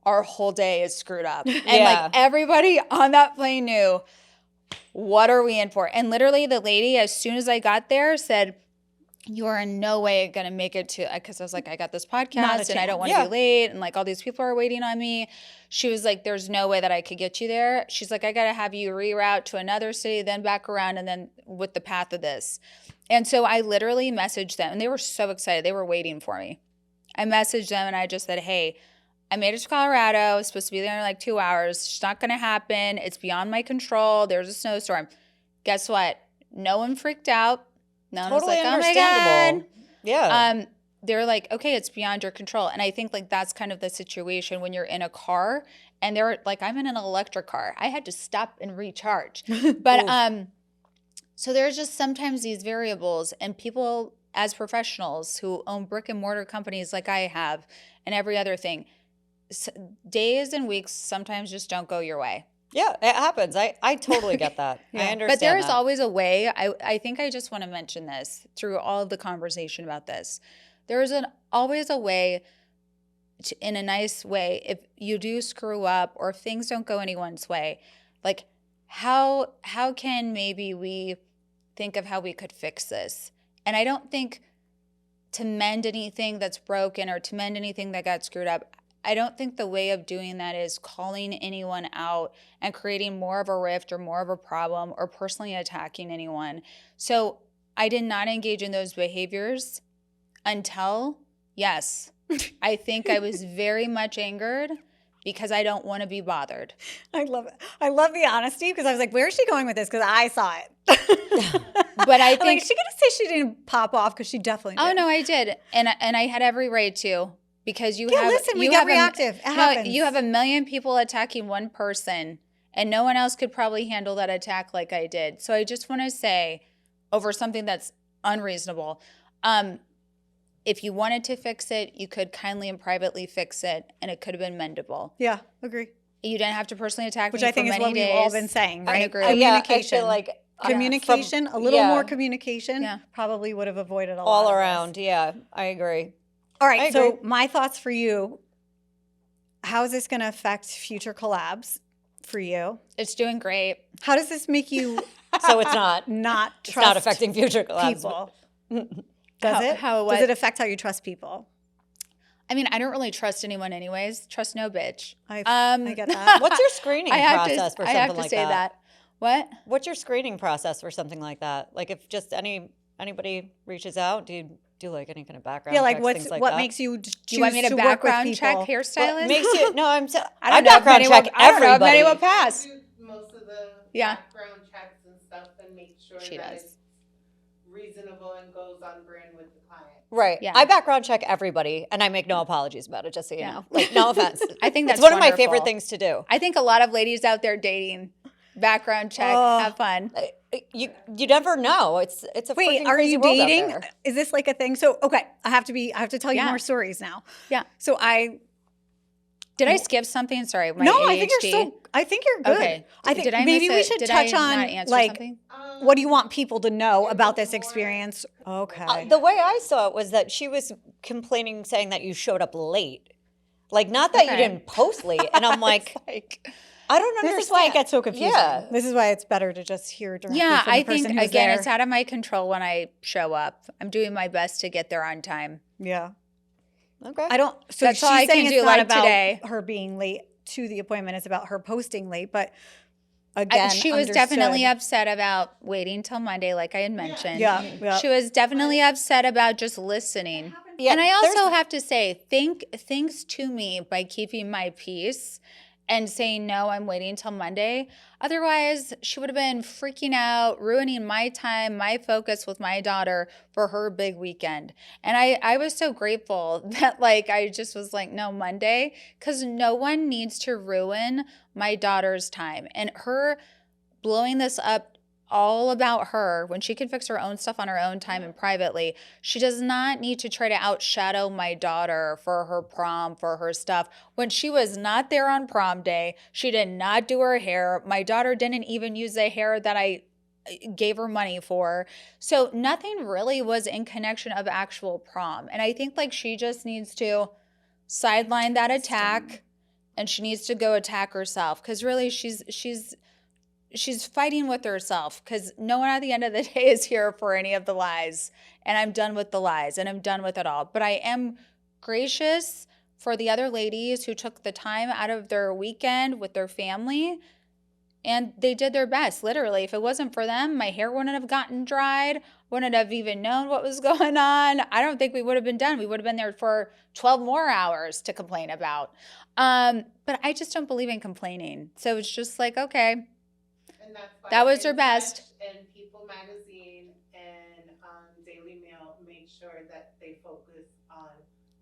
our whole day is screwed up. And Yeah. like everybody on that plane knew, what are we in for? And literally the lady, as soon as I got there, said, you are in no way going to make it to, because I was like, I got this podcast and I don't want to Yeah. be late. And like all these people are waiting on me. She was like, there's no way that I could get you there. She's like, I got to have you reroute to another city, then back around and then with the path of this. And so I literally messaged them and they were so excited. They were waiting for me. I messaged them and I just said, hey, I made it to Colorado. I was supposed to be there in like 2 hours. It's not going to happen. It's beyond my control. There's a snowstorm. Guess what? No one freaked out. No one Totally was like, oh my understandable. God. Yeah. They're like, okay, it's beyond your control. And I think like that's kind of the situation when you're in a car and they're like, I'm in an electric car. I had to stop and recharge. But so there's just sometimes these variables and people as professionals who own brick and mortar companies like I have and every other thing, days and weeks sometimes just don't go your way. Yeah, it happens. I totally get that. I understand. But there is that. always a way. I think I just want to mention this through all of the conversation about this. There is always a way, in a nice way, if you do screw up or if things don't go anyone's way, like how can maybe we think of how we could fix this? And I don't think to mend anything that's broken or to mend anything that got screwed up, I don't think the way of doing that is calling anyone out and creating more of a rift or more of a problem or personally attacking anyone. So I did not engage in those behaviors until, yes, I think I was very much angered because I don't want to be bothered. I love it. I love the honesty because I was like, where is she going with this? Because I saw it. But I I'm like, think, is she going to say she didn't pop off? Because she definitely did. oh no, I did. And I had every right to. Because you Yeah, have, listen, we you get have reactive. It happens. you have a million people attacking one person, and no one else could probably handle that attack like I did. So I just want to say, over something that's unreasonable, if you wanted to fix it, you could kindly and privately fix it, and it could have been mendable. Yeah, agree. You didn't have to personally attack Which me I think for is many what days. we've all been saying, I right? agree. Communication. I feel like Communication, from- a little yeah, more communication Yeah. probably would have avoided a lot all of this. around. Yeah, I agree. All I right, so agree. my thoughts for you. How is this going to affect future collabs for you? It's doing great. How does this make you So it's not. not It's trust not affecting future collabs. people? Does it? How Does what? it affect how you trust people? I mean, I don't really trust anyone anyways. Trust no bitch. I get that. What's your screening I have process to, for I something have to like say that. What? What's your screening process for something like that? Like if just anybody reaches out, do you do like any kind of background? Yeah, like checks, what's things like what that? makes you Do you want me choose to work with background check people? hairstylist? What makes you? No, I I don't know if background many check will, I don't know if everybody. many will pass. Do most of the Yeah. background checks and stuff and make sure She that does. it's reasonable and goes on brand with the client. Right. Yeah. I background check everybody, and I make no apologies about it. Just so you Yeah. know, like no offense. I think that's it's one of my wonderful. favorite things to do. I think a lot of ladies out there dating, background check, Oh. have fun. You never know. It's a Wait, freaking are crazy you world out dating? there. Is this like a thing? So okay, I have to tell you Yeah. more stories now. Yeah. So Did I skip something? Sorry, my no, ADHD. I think you're good. Okay. I think Did I maybe miss we it? should Did touch I on not answer like something? what do you want people to know about this experience? Okay. The way I saw it was that she was complaining, saying that you showed up late. Like, not that you Okay. didn't post late. And I'm like, Like, I don't understand. This is why it gets so confusing. Yeah. This is why it's better to just hear directly yeah, from the I person think who's again, there. it's out of my control when I show up. I'm doing my best to get there on time. Yeah. Okay. I don't. So That's she's all I saying can it's do, not like about today. her being late to the appointment. It's about her posting late, but again, She was definitely understood. upset about waiting till Monday, like I had mentioned. Yeah. She was definitely upset about just listening. Yeah, And I also there's- have to say, thanks to me by keeping my peace and saying, no, I'm waiting till Monday. Otherwise, she would have been freaking out, ruining my time, my focus with my daughter for her big weekend. And I was so grateful that like I just was like, no, Monday, because no one needs to ruin my daughter's time. And her blowing this up all about her when she can fix her own stuff on her own time and privately. She does not need to try to outshadow my daughter for her prom, for her stuff. When she was not there on prom day, she did not do her hair. My daughter didn't even use the hair that I gave her money for. So nothing really was in connection of actual prom. And I think like she just needs to sideline that attack and she needs to go attack herself because really she's fighting with herself because no one at the end of the day is here for any of the lies. And I'm done with the lies and I'm done with it all. But I am gracious for the other ladies who took the time out of their weekend with their family and they did their best. Literally, if it wasn't for them, my hair wouldn't have gotten dried, wouldn't have even known what was going on. I don't think we would have been done. We would have been there for 12 more hours to complain about. But I just don't believe in complaining. So it's just like, okay. And that's why That was her In best. Touch and People Magazine and Daily Mail make sure that they focus on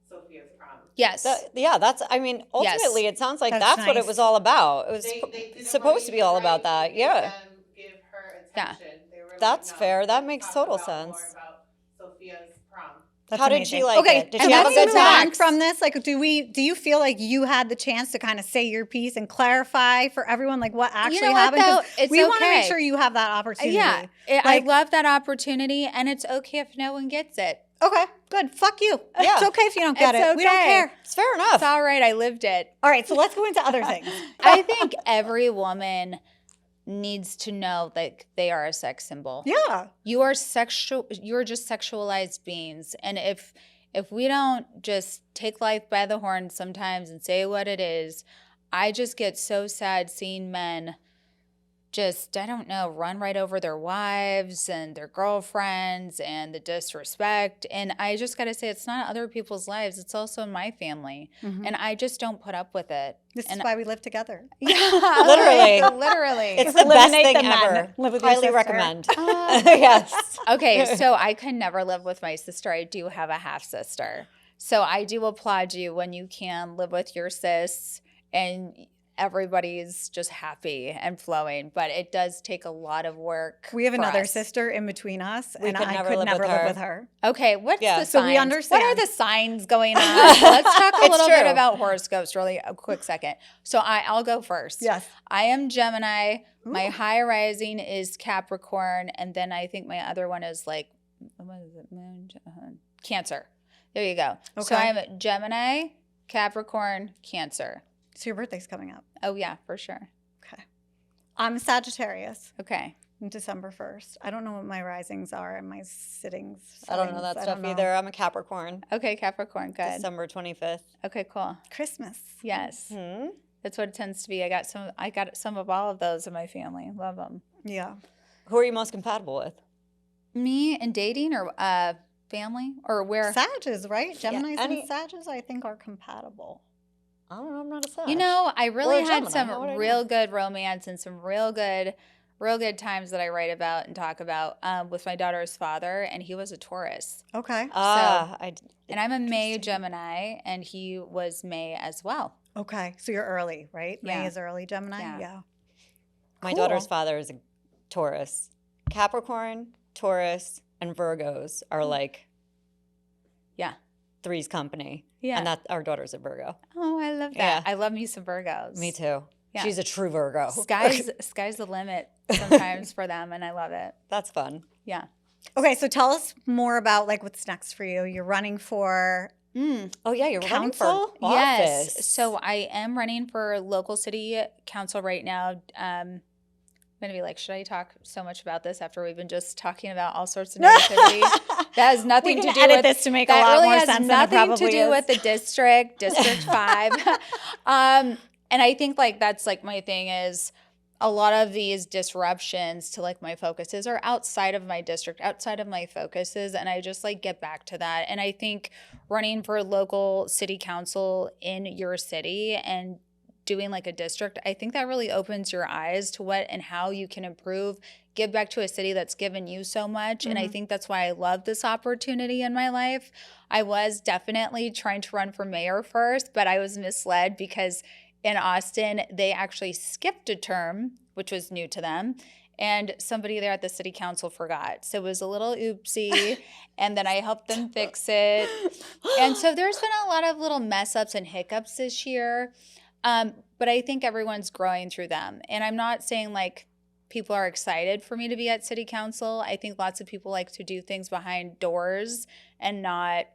Sophia's prom. Yes. that's, I mean, ultimately, it sounds like That's that's what it nice. was all about. It was They didn't supposed want to be all about right that. to Yeah. Give her Yeah. attention. They were That's like, no, fair. That let's makes talk total about sense. More about Sophia's prom. That's How did amazing. she like okay, it? Did and she have a let's good move on time? from this. Like, do you feel like you had the chance to kind of say your piece and clarify for everyone like what actually know what, happened? 'Cause though? It's we want to make okay. sure you have that opportunity. Yeah. I love that opportunity and it's okay if no one gets it. Okay, good. Fuck you. Yeah. It's okay if you don't get It's it. We don't okay. care. It's fair enough. It's all right. I lived it. All right, so let's go into other things. I think every woman needs to know that they are a sex symbol. Yeah. You're just sexualized beings. And if we don't just take life by the horns sometimes and say what it is, I just get so sad seeing men just, I don't know, run right over their wives and their girlfriends and the disrespect. And I just got to say, it's not other people's lives. It's also in my family. Mhm. And I just don't put up with it. This And is why we live together. yeah, Literally. Literally. It's the best Eliminate thing the men. ever. Live with your Highly sister. recommend. Yes. Okay, so I could never live with my sister. I do have a half sister. So I do applaud you when you can live with your sis and everybody's just happy and flowing. But it does take a lot of work. We have for another us. sister in between us, We and could I never could live never with live her. with her. Okay, what's Yeah. the signs? So we What are understand. the signs going on? Let's talk a It's little bit true. about horoscopes really a quick second. So I'll go first. Yes. I am Gemini. My Ooh. high rising is Capricorn. And then I think my other one is like, what is it? Cancer. There you go. So Okay. I'm Gemini, Capricorn, Cancer. So your birthday's coming up. Oh, yeah, for sure. Okay. I'm Sagittarius. Okay. December 1st. I don't know what my risings are and my sittings. I don't know that stuff either. I'm a Capricorn. Okay, Capricorn. Good. December 25th. Okay, cool. Christmas. Yes. Hmm. That's what it tends to be. I got some of all of those in my family. Love them. Yeah. Who are you most compatible with? Me and dating or family or where? Sages, right? Geminis any- and Sages, I think, are compatible. I don't know. I'm not a Sag. You know, I really Or a had Gemini, some how would I know? real good romance and some real good times that I write about and talk about with my daughter's father, and he was a Taurus. Okay. And I'm a May Gemini, and he was May as well. Okay. So you're early, right? Yeah. May is early Gemini? Yeah. my Cool. daughter's father is a Taurus. Capricorn, Taurus, and Virgos are like Yeah. Three's Company. Yeah. And that our daughter's a Virgo. Oh, I love that. Yeah. I love me some Virgos. Me too. Yeah. She's a true Virgo. Sky's the limit sometimes for them, and I love it. That's fun. Yeah. Okay. So tell us more about like what's next for you. You're running for Oh yeah, you're running for Council? office. Yes. So I am running for local city council right now. I'm going to be like, should I talk so much about this after we've been just talking about all sorts of negativity? That has nothing we to can do edit with this to make a that lot really more has sense than it nothing probably to do is. with the District 5. And I think like that's like my thing is a lot of these disruptions to like my focuses are outside of my district, outside of my focuses, and I just like get back to that. And I think running for local city council in your city and doing like a district, I think that really opens your eyes to what and how you can improve, give back to a city that's given you so much. And I think that's why I love this opportunity in my life. I was definitely trying to run for mayor first, but I was misled because in Austin, they actually skipped a term, which was new to them. And somebody there at the city council forgot. So it was a little oopsie. And then I helped them fix it. And so there's been a lot of little mess ups and hiccups this year. But I think everyone's growing through them. And I'm not saying like people are excited for me to be at city council. I think lots of people like to do things behind doors and not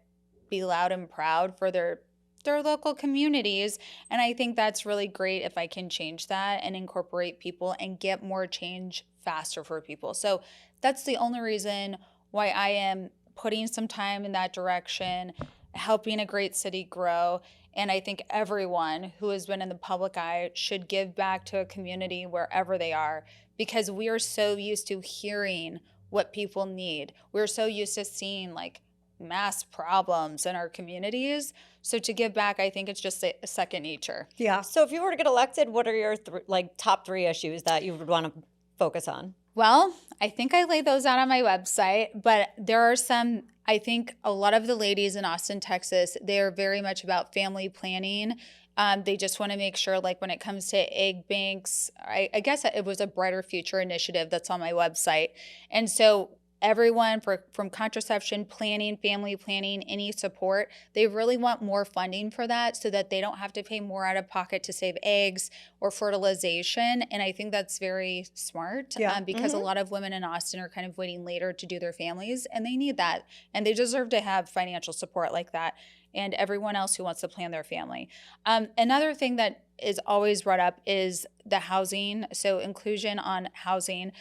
be loud and proud for their local communities. And I think that's really great if I can change that and incorporate people and get more change faster for people. So that's the only reason why I am putting some time in that direction, helping a great city grow. And I think everyone who has been in the public eye should give back to a community wherever they are, because we are so used to hearing what people need. We're so used to seeing like mass problems in our communities. So to give back, I think it's just a second nature. Yeah. So if you were to get elected, what are your like top 3 issues that you would want to focus on? Well, I think I laid those out on my website, but there are some, I think a lot of the ladies in Austin, Texas, they're very much about family planning. They just want to make sure, like when it comes to egg banks, I guess it was a Brighter Future initiative that's on my website. And so everyone from contraception planning, family planning, any support, they really want more funding for that so that they don't have to pay more out of pocket to save eggs or fertilization. And I think that's very smart because a lot of women in Austin are kind of waiting later to do their families, and they need that. And they deserve to have financial support like that, and everyone else who wants to plan their family. Another thing that is always brought up is the housing, so inclusion on housing.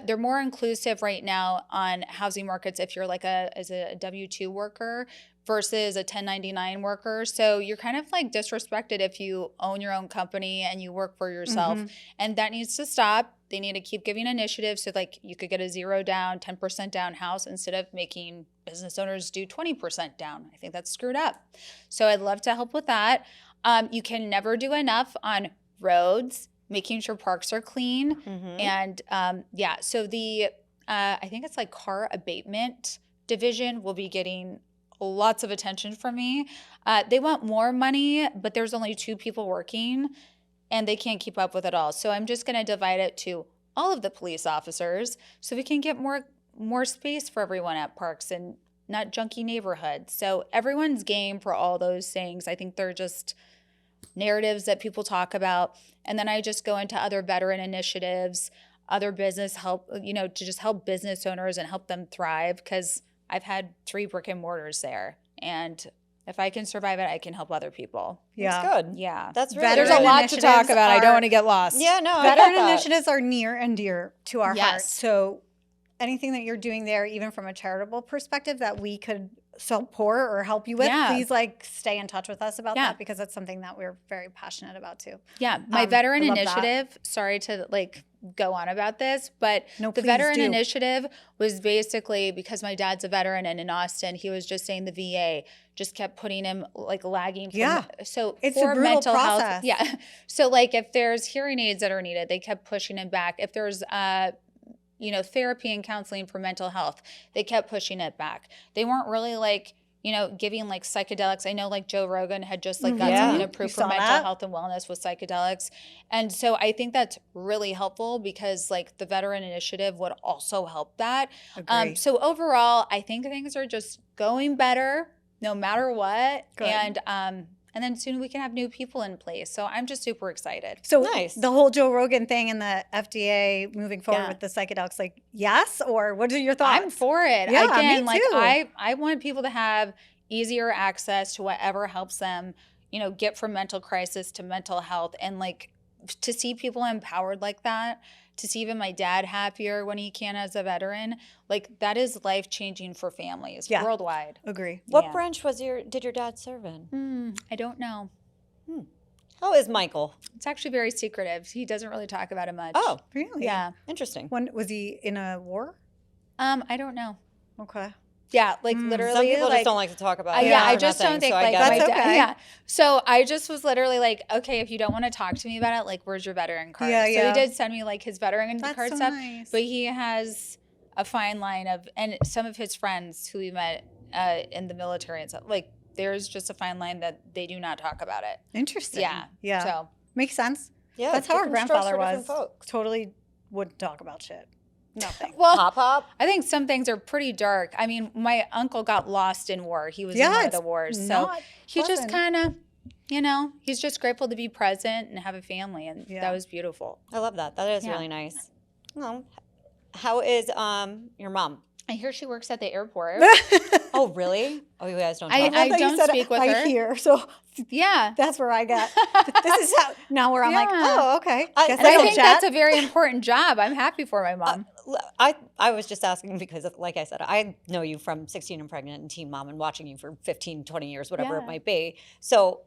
They're more inclusive right now on housing markets if you're like as a W-2 worker versus a 1099 worker. So you're kind of like disrespected if you own your own company and you work for yourself. And that needs to stop. They need to keep giving initiatives so like you could get a 0 down, 10% down house instead of making business owners do 20% down. I think that's screwed up. So I'd love to help with that. You can never do enough on roads, making sure parks are clean. And so the I think it's like car abatement division will be getting lots of attention from me. They want more money, but there's only 2 people working and they can't keep up with it all. So I'm just going to divide it to all of the police officers so we can get more space for everyone at parks and not junky neighborhoods. So everyone's game for all those things. I think they're just narratives that people talk about. And then I just go into other veteran initiatives, other business help, to just help business owners and help them thrive, because I've had 3 brick and mortars there. And if I can survive it, I can help other people. Yeah. That's good. Yeah. That's really Veteran There's a lot to initiatives talk about. I don't are- want to get lost. Yeah, no. I Veteran get that. initiatives are near and dear to our Yes. hearts. So anything that you're doing there, even from a charitable perspective, that we could support or help you with, Yeah. please like stay in touch with us about Yeah. that, because that's something that we're very passionate about too. Yeah, my veteran I love that. initiative, sorry to like go on about this, but No, the please veteran do. initiative was basically because my dad's a veteran, and in Austin, he was just saying the VA just kept putting him like lagging. Yeah. So It's a for brutal mental process. health. Yeah. So like if there's hearing aids that are needed, they kept pushing him back. If there's therapy and counseling for mental health, they kept pushing it back. They weren't really like, giving like psychedelics. I know like Joe Rogan had just like got Yeah. something We approved for saw mental that. health and wellness with psychedelics. And so I think that's really helpful, because like the veteran initiative would also help that. Agree. So overall, I think things are just going better no matter what. Good. And then soon we can have new people in place. So I'm just super excited. So Nice. the whole Joe Rogan thing and the FDA moving forward Yeah. with the psychedelics, like yes, or what are your thoughts? I'm for it. Yeah, Again, me like too. I want people to have easier access to whatever helps them, get from mental crisis to mental health, and like to see people empowered like that, to see even my dad happier when he can as a veteran, like that is life-changing for families worldwide. Agree. What Yeah. branch did your dad serve in? I don't know. How is Michael? It's actually very secretive. He doesn't really talk about it much. Oh, Really? Yeah. interesting. When was he in a war? I don't know. Okay. Yeah, like literally. Some people like, just don't like to talk about it. yeah, or I just nothing, don't think so I like get my it. That's dad. okay. Yeah. So I just was literally like, okay, if you don't want to talk to me about it, like, where's your veteran card? Yeah, So yeah. he did send me like his veteran That's card so stuff, nice. but he has a fine line of, and some of his friends who he met in the military and stuff, like, there's just a fine line that they do not talk about it. Interesting. Yeah. Yeah. So Makes sense. Yeah, That's how our different strokes grandfather for different was. folks. Totally wouldn't talk about shit. Nothing. well, Pop Pop. I think some things are pretty dark. I mean, my uncle got lost in war. He was in Yeah, one of it's the wars. So not he just pleasant. kind of, he's just grateful to be present and have a family. And Yeah. that was beautiful. I love that. That is Yeah. really nice. Well, how is your mom? I hear she works at the airport. Oh, really? Oh, you guys don't talk I about love that you don't said speak with I her. hear, so Yeah. that's where I get. This is how now where I'm like, Yeah. oh, okay. Guess And And I don't think chat. that's a very important job. I'm happy for my mom. I was just asking because, like I said, I know you from 16 and Pregnant and Teen Mom and watching you for 15, 20 years, whatever Yeah. it might be. So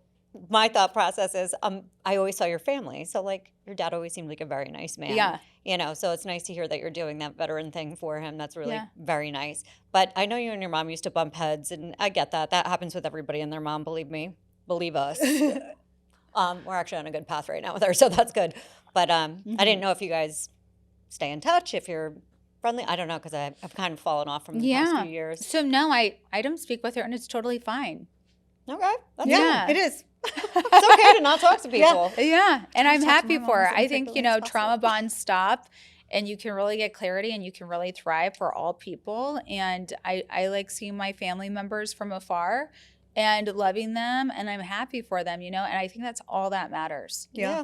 my thought process is I always saw your family. So, like, your dad always seemed like a very nice man. Yeah. So it's nice to hear that you're doing that veteran thing for him. That's really Yeah. very nice. But I know you and your mom used to bump heads, and I get that. That happens with everybody and their mom, believe me. Believe us. We're actually on a good path right now with her, so that's good. But I didn't know if you guys stay in touch, if you're friendly. I don't know, because I've kind of fallen off from the past Yeah. few years. So no, I don't speak with her, and it's totally fine. Okay. That's Yeah, Yeah. it is. It's okay to not talk to people. Yeah, and I'm talk to happy my for mom her. as I think, infrequently as trauma possible. bonds stop and you can really get clarity and you can really thrive for all people. And I like seeing my family members from afar and loving them, and I'm happy for them, and I think that's all that matters. Yeah.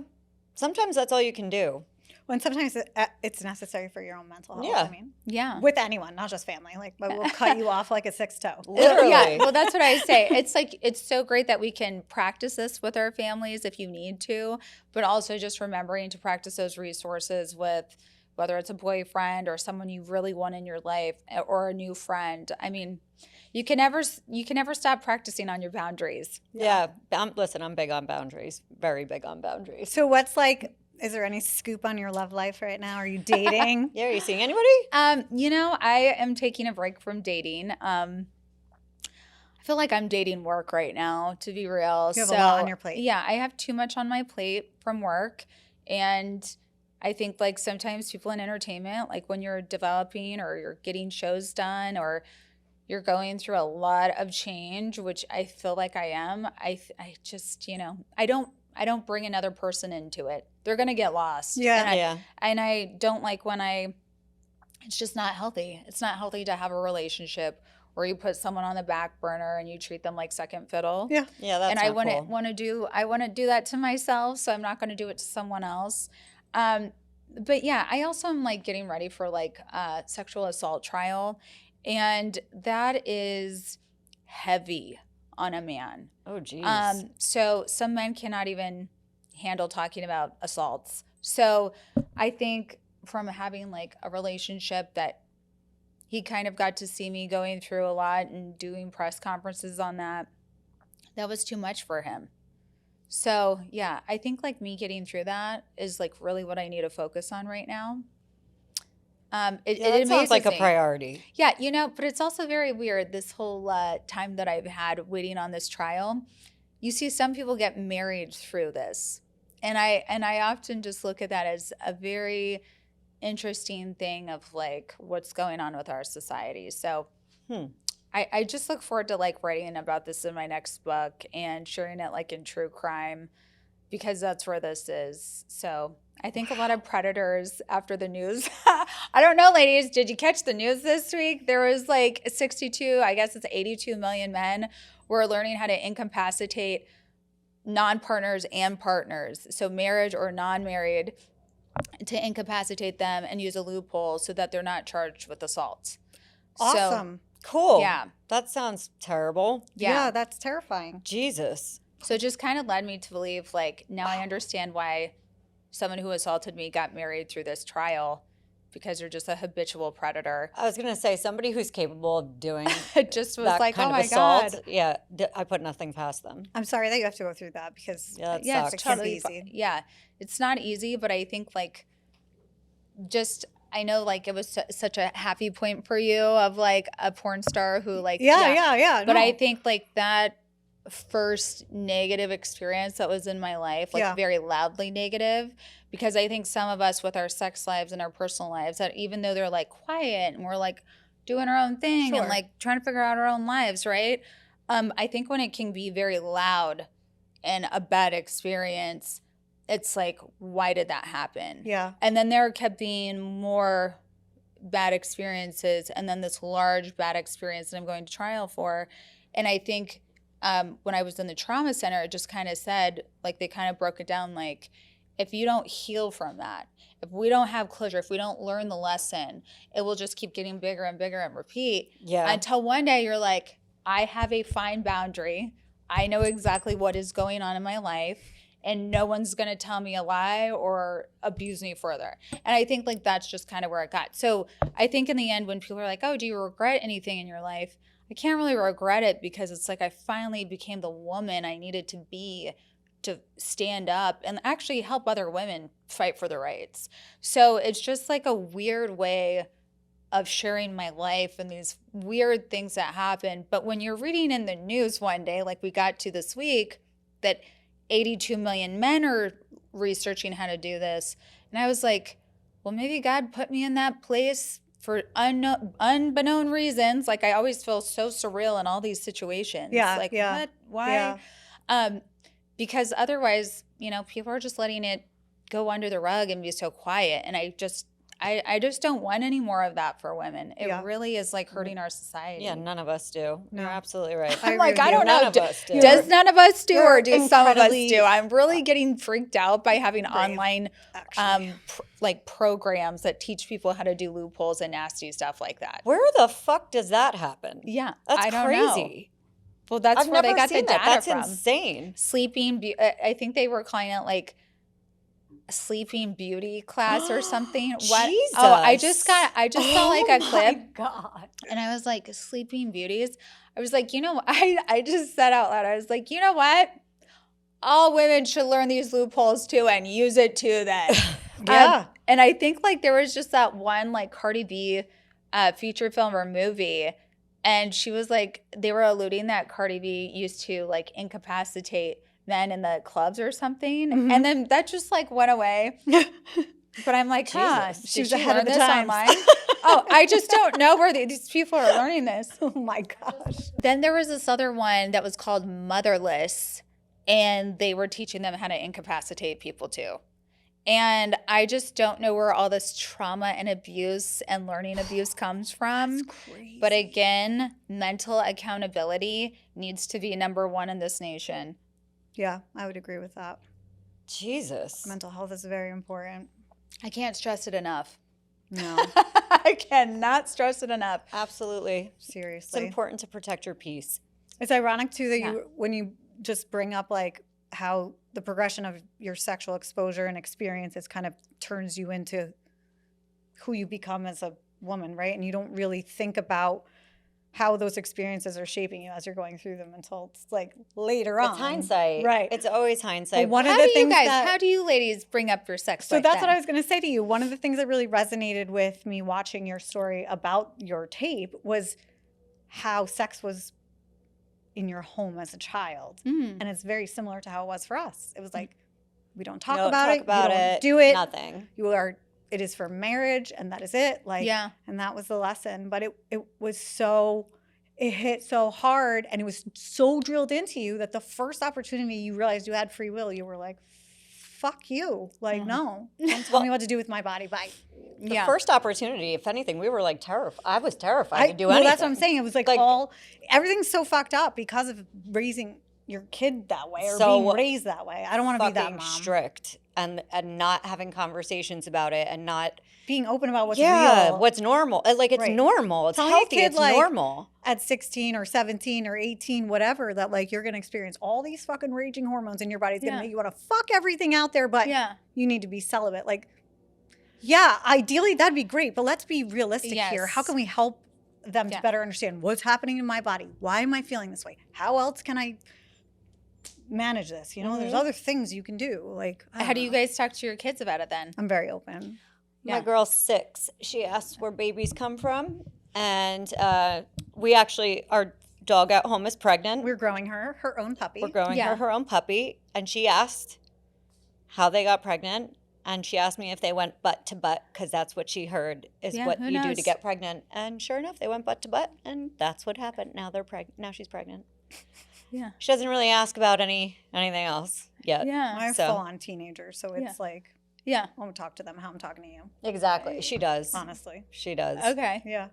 Sometimes that's all you can do. When sometimes it's necessary for your own mental health. Yeah. I mean, Yeah. with anyone, not just family. Like, but we'll cut you off like a 6-toe. Literally. Yeah, well, that's what I say. It's like, it's so great that we can practice this with our families if you need to, but also just remembering to practice those resources with whether it's a boyfriend or someone you really want in your life or a new friend. I mean, you can never stop practicing on your boundaries. Yeah. Listen, I'm big on boundaries. Very big on boundaries. So what's like, is there any scoop on your love life right now? Are you dating? Yeah, are you seeing anybody? I am taking a break from dating. I feel like I'm dating work right now, to be real. You have a lot on your plate. Yeah, I have too much on my plate from work. And I think like sometimes people in entertainment, like when you're developing or you're getting shows done or you're going through a lot of change, which I feel like I am, I just, I don't bring another person into it. They're going to get lost. Yeah. And I don't like when it's just not healthy. It's not healthy to have a relationship where you put someone on the back burner and you treat them like second fiddle. Yeah. Yeah, that's And I not wouldn't cool. want to do that to myself, so I'm not going to do it to someone else. But yeah, I also am like getting ready for like a sexual assault trial, and that is heavy on a man. Oh, geez. So some men cannot even handle talking about assaults. So I think from having like a relationship that he kind of got to see me going through a lot and doing press conferences on that was too much for him. So yeah, I think like me getting through that is like really what I need to focus on right now. It that sounds amazes like a me. priority. Yeah, but it's also very weird this whole time that I've had waiting on this trial. You see some people get married through this. And I often just look at that as a very interesting thing of like what's going on with our society. So I just look forward to like writing about this in my next book and sharing it like in true crime, because that's where this is. So I think a lot of predators after the news. I don't know, ladies, did you catch the news this week? There was like 82 million men were learning how to incapacitate non-partners and partners. So marriage or non-married, to incapacitate them and use a loophole so that they're not charged with assault. Awesome. Cool. Yeah. That sounds terrible. Yeah. That's terrifying. Jesus. So it just kind of led me to believe like now I understand why someone who assaulted me got married through this trial, because you're just a habitual predator. I was going to say, somebody who's capable of doing It just was that like, kind oh of my assault, God. yeah, I put nothing past them. I'm sorry that you have to go through that because Yeah, that Yeah, sucks. it's It can't totally be easy. Yeah, it's not easy, but I think like just I know like it was such a happy point for you of like a porn star who like yeah. But no. I think like that first negative experience that was in my life, like Yeah. very loudly negative, because I think some of us with our sex lives and our personal lives, that even though they're like quiet and we're like doing our own thing Sure. and like trying to figure out our own lives, right? I think when it can be very loud and a bad experience, it's like, why did that happen? Yeah. And then there kept being more bad experiences, and then this large bad experience that I'm going to trial for. And I think when I was in the trauma center, it just kind of said, like, they kind of broke it down, like, if you don't heal from that, if we don't have closure, if we don't learn the lesson, it will just keep getting bigger and bigger and repeat until one day you're like, I have a fine boundary. I know exactly what is going on in my life, and no one's going to tell me a lie or abuse me further. And I think like that's just kind of where it got. So I think in the end, when people are like, oh, do you regret anything in your life? I can't really regret it because it's like I finally became the woman I needed to be to stand up and actually help other women fight for their rights. So it's just like a weird way of sharing my life and these weird things that happen. But when you're reading in the news one day, like we got to this week, that 82 million men are researching how to do this. And I was like, well, maybe God put me in that place for unbeknown reasons. Like I always feel so surreal in all these situations. Yeah, Like yeah, what? Why? Because otherwise, you know, people are just letting it go under the rug and be so quiet. And I just don't want any more of that for women. It really is like hurting our society. Yeah, none of us do. No. You're absolutely right. I'm like, I don't None know. of us do. Does none of us do, You're or do some of us incredibly do? I'm really getting freaked out by having brave, online actually. like programs that teach people how to do loopholes and nasty stuff like that. Where the fuck does that happen? Yeah, That's I don't crazy. Know. Well, that's I've where never they got the seen data that. That's from. insane. I think they were calling it like Sleeping Beauty class or something. What? Jesus. Oh, I just saw like a clip. Oh my God. And I was like, Sleeping Beauties. I was like, you know, I just said out loud, I was like, you know what? All women should learn these loopholes too and use it too then. Yeah. And I think like there was just that one like Cardi B feature film or movie. And she was like, they were alluding that Cardi B used to like incapacitate men in the clubs or something. Mhm. And then that just like went away. But I'm like, Jesus. She was did ahead of learn the this times. online? Oh, I just don't know where these people are learning this. Oh my gosh. Then there was this other one that was called Motherless, and they were teaching them how to incapacitate people too. And I just don't know where all this trauma and abuse and learning abuse comes from. Crazy. But again, mental accountability needs to be number one in this nation. Yeah, I would agree with that. Jesus. Mental health is very important. I can't stress it enough. No, I cannot stress it enough. Absolutely. It's seriously. important to protect your peace. It's ironic too that Yeah. when you just bring up like how the progression of your sexual exposure and experiences kind of turns you into who you become as a woman, right? And you don't really think about how those experiences are shaping you as you're going through them until it's like later on. It's hindsight. Right. It's always hindsight. But one How of do the you things guys, that how do you ladies bring up your sex So life that's then? what I was going to say to you. One of the things that really resonated with me watching your story about your tape was how sex was in your home as a child. Mm. And it's very similar to how it was for us. It was like, we don't talk You don't about talk it. about you don't it. do it. Nothing. It is for marriage and that is it. Like, Yeah. and that was the lesson. But it hit so hard and it was so drilled into you that the first opportunity you realized you had free will, you were like, fuck you. Like, no, don't tell me what to do with my body. Bye. The Yeah. first opportunity, if anything, we were like terrified. I was terrified to do well, anything. that's what I'm saying. It was like everything's so fucked up because of raising your kid that way or So being raised that way. I don't want to be that Fucking mom. strict and not having conversations about it and not Being open about what's yeah real. what's normal. Like it's Right. normal. It's Telling a healthy. kid, It's like, normal. At 16 or 17 or 18, whatever, that like you're going to experience all these fucking raging hormones in your body. It's going to Yeah. make you want to fuck everything out there, but Yeah. you need to be celibate. Like, Yeah, ideally that'd be great, but let's be realistic here. Yes. How can we help them Yeah. to better understand what's happening in my body? Why am I feeling this way? How else can I manage this? You know, there's other things you can do. Like, I How don't do you know. guys talk to your kids about it then? I'm very open. My Yeah. girl's 6. She asks where babies come from. And we actually, our dog at home is pregnant. We're growing her own puppy. We're growing Yeah. her own puppy. And she asked how they got pregnant. And she asked me if they went butt to butt, because that's what she heard is Yeah, what who you do to knows? get pregnant. And sure enough, they went butt to butt, and that's what happened. Now they're pregnant. Now she's pregnant. Yeah. She doesn't really ask about anything else yet. Yeah. I'm So- full-on teenager, so it's Yeah. like, Yeah. I won't talk to them how I'm talking to you, Exactly. She does. honestly. She does. Okay. Yeah,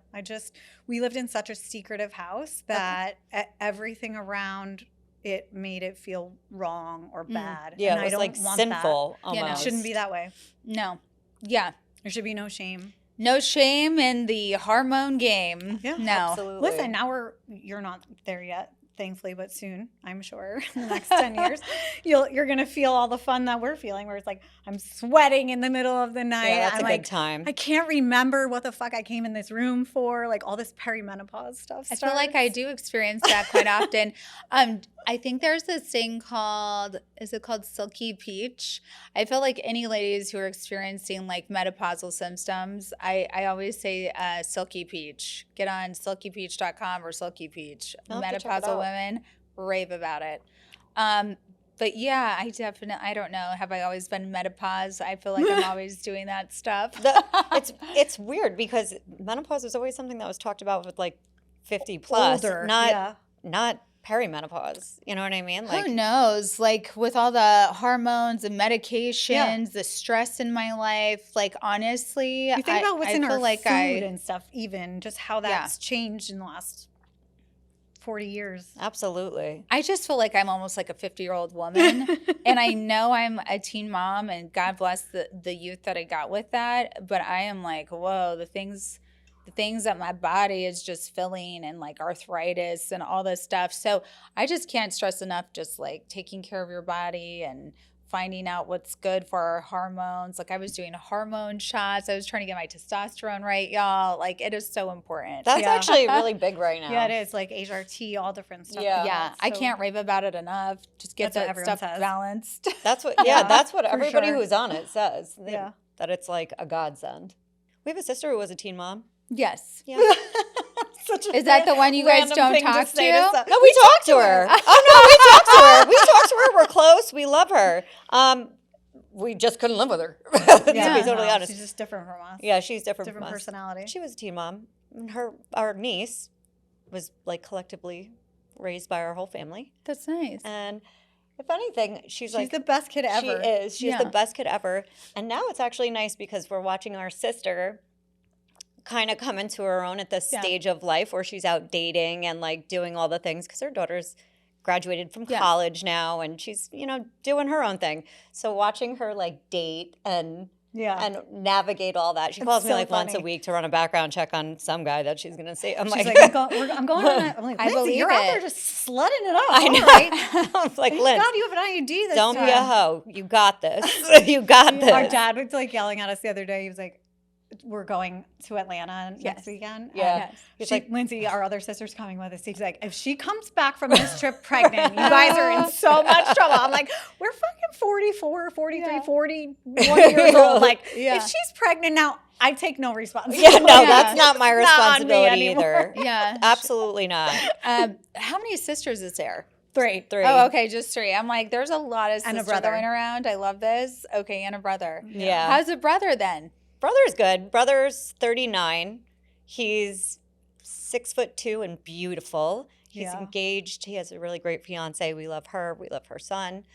we lived in such a secretive house that everything around it made it feel wrong or bad. Yeah, and it I was don't like want sinful Yeah, no. That. almost. It shouldn't be that way. No. Yeah. There should be no shame. No shame in the hormone game. Yeah, No. Absolutely. Listen, now you're not there yet, thankfully, but soon, I'm sure, in the next 10 years, you're gonna feel all the fun that we're feeling, where it's like I'm sweating in the middle of the night. Yeah, that's I'm a like, good time. I can't remember what the fuck I came in this room for. Like all this perimenopause stuff. I feel like I do experience that quite often. I think there's this thing called, is it called Silky Peach? I feel like any ladies who are experiencing like menopausal symptoms, I always say Silky Peach. Get on silkypeach.com or Silky Peach. I'll have to check it Menopausal out. women rave about it. But yeah, I don't know. Have I always been menopause? I feel like I'm always doing that stuff. It's weird because menopause was always something that was talked about with like 50 plus, older. not perimenopause. You know what I mean? Who knows? Like with all the hormones and medications, the stress in my life. Like honestly, You think about what's in feel our like food and stuff, even just how Yeah. that's changed in the last 40 years. Absolutely. I just feel like I'm almost like a 50-year-old woman, and I know I'm a teen mom, and God bless the youth that I got with that. But I am like, whoa, the things that my body is just feeling, and like arthritis and all this stuff. So I just can't stress enough, just like taking care of your body and finding out what's good for our hormones. Like I was doing hormone shots. I was trying to get my testosterone right, y'all. Like it is so important. That's Yeah. actually really big right now. Yeah, it is like HRT, all different stuff. Yeah. like Yeah, that. I So- can't rave about it enough. Just get That's what that everyone stuff says. balanced. That's what. Yeah, That's what for everybody sure. who's on it says. Yeah. That it's like a godsend. We have a sister who was a teen mom. Yes. Yeah. Such a Is that the one you guys random don't thing talk say to? some- No, we talked to her. Oh no, we talked to her. We talked to her. We're close. We love her. We just couldn't live with her. to Yeah. be totally No, honest. She's just different from us. Yeah, she's different, Different from us. personality. She was a teen mom. And our niece was like collectively raised by our whole family. That's nice. And if anything, she's like the best kid ever. She is. She's Yeah. the best kid ever. And now it's actually nice because we're watching our sister kind of come into her own at this Yeah. stage of life where she's out dating and like doing all the things because her daughter's graduated from Yeah. college now and she's, doing her own thing. So watching her like date and navigate all that. She It's calls me so like once a funny. week to run a background check on some guy that she's going to see. I'm She's like, like, I'm going on that. I'm like, I Lindsay, believe you're out it. there just slutting it up. I All know. right. I'm like, Thank Lynn, God you have an IUD this don't time. be a hoe. You got this. You got this. Our dad was like yelling at us the other day. He was like, we're going to Atlanta next Yes. weekend. Yeah. Yes. He's like, Lindsay, our other sister's coming with us. He's like, if she comes back from this trip pregnant, you guys are in so much trouble. I'm like, we're fucking 44, 43, Yeah. 41 years old. Like, Yeah. if she's pregnant now, I take no responsibility. Yeah, no, Yeah. that's not my Not on me responsibility anymore. either. Yeah. Absolutely not. How many sisters is there? Three. Oh, okay, just 3. I'm like, there's a lot of And a sisters brother. going around. I love this. Okay, and a brother. Yeah. How's a brother then? Brother's good. Brother's 39. He's 6'2" and beautiful. He's Yeah. engaged. He has a really great fiance. We love her. We love her son.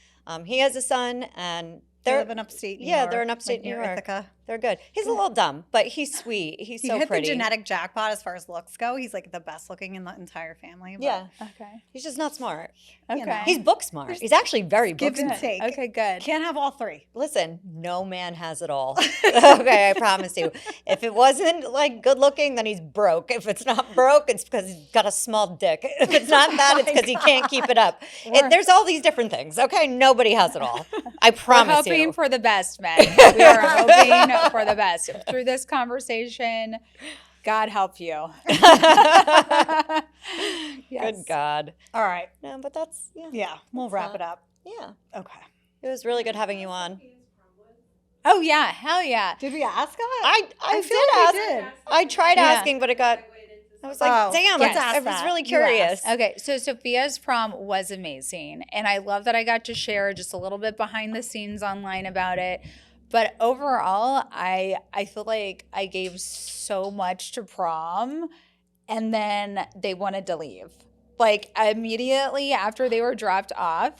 He has a son, and They they're live in upstate New yeah, York. they're in upstate like New near York. Ithaca. They're good. He's a little dumb, but he's sweet. He's He so hit pretty. the genetic jackpot as far as looks go. He's like the best looking in the entire family. But Yeah, Okay. he's just not smart. Okay. know. He's book smart. He's actually very book give and smart. take. Okay, good. Can't have all three. Listen, no man has it all. Okay, I promise you. If it wasn't like good looking, then he's broke. If it's not broke, it's because he's got a small dick. If it's not that, it's because he can't keep it up. There's all these different things. Okay, nobody has it all. I promise Hoping hoping for the best, men. We are hoping for the best. Through this conversation, God help you. Good Yes. God. All right. No, but that's, yeah. Yeah, we'll That's wrap not- it up. Yeah. Okay. It was really good having you on. Oh, yeah. Hell yeah. Did we ask that? I feel did like ask. we did. I tried Yeah. asking, but I was like, Oh, damn, let's I ask was that. really You curious. asked. Okay, so Sophia's prom was amazing. And I love that I got to share just a little bit behind the scenes online about it. But overall, I feel like I gave so much to prom, and then they wanted to leave. Like immediately after they were dropped off,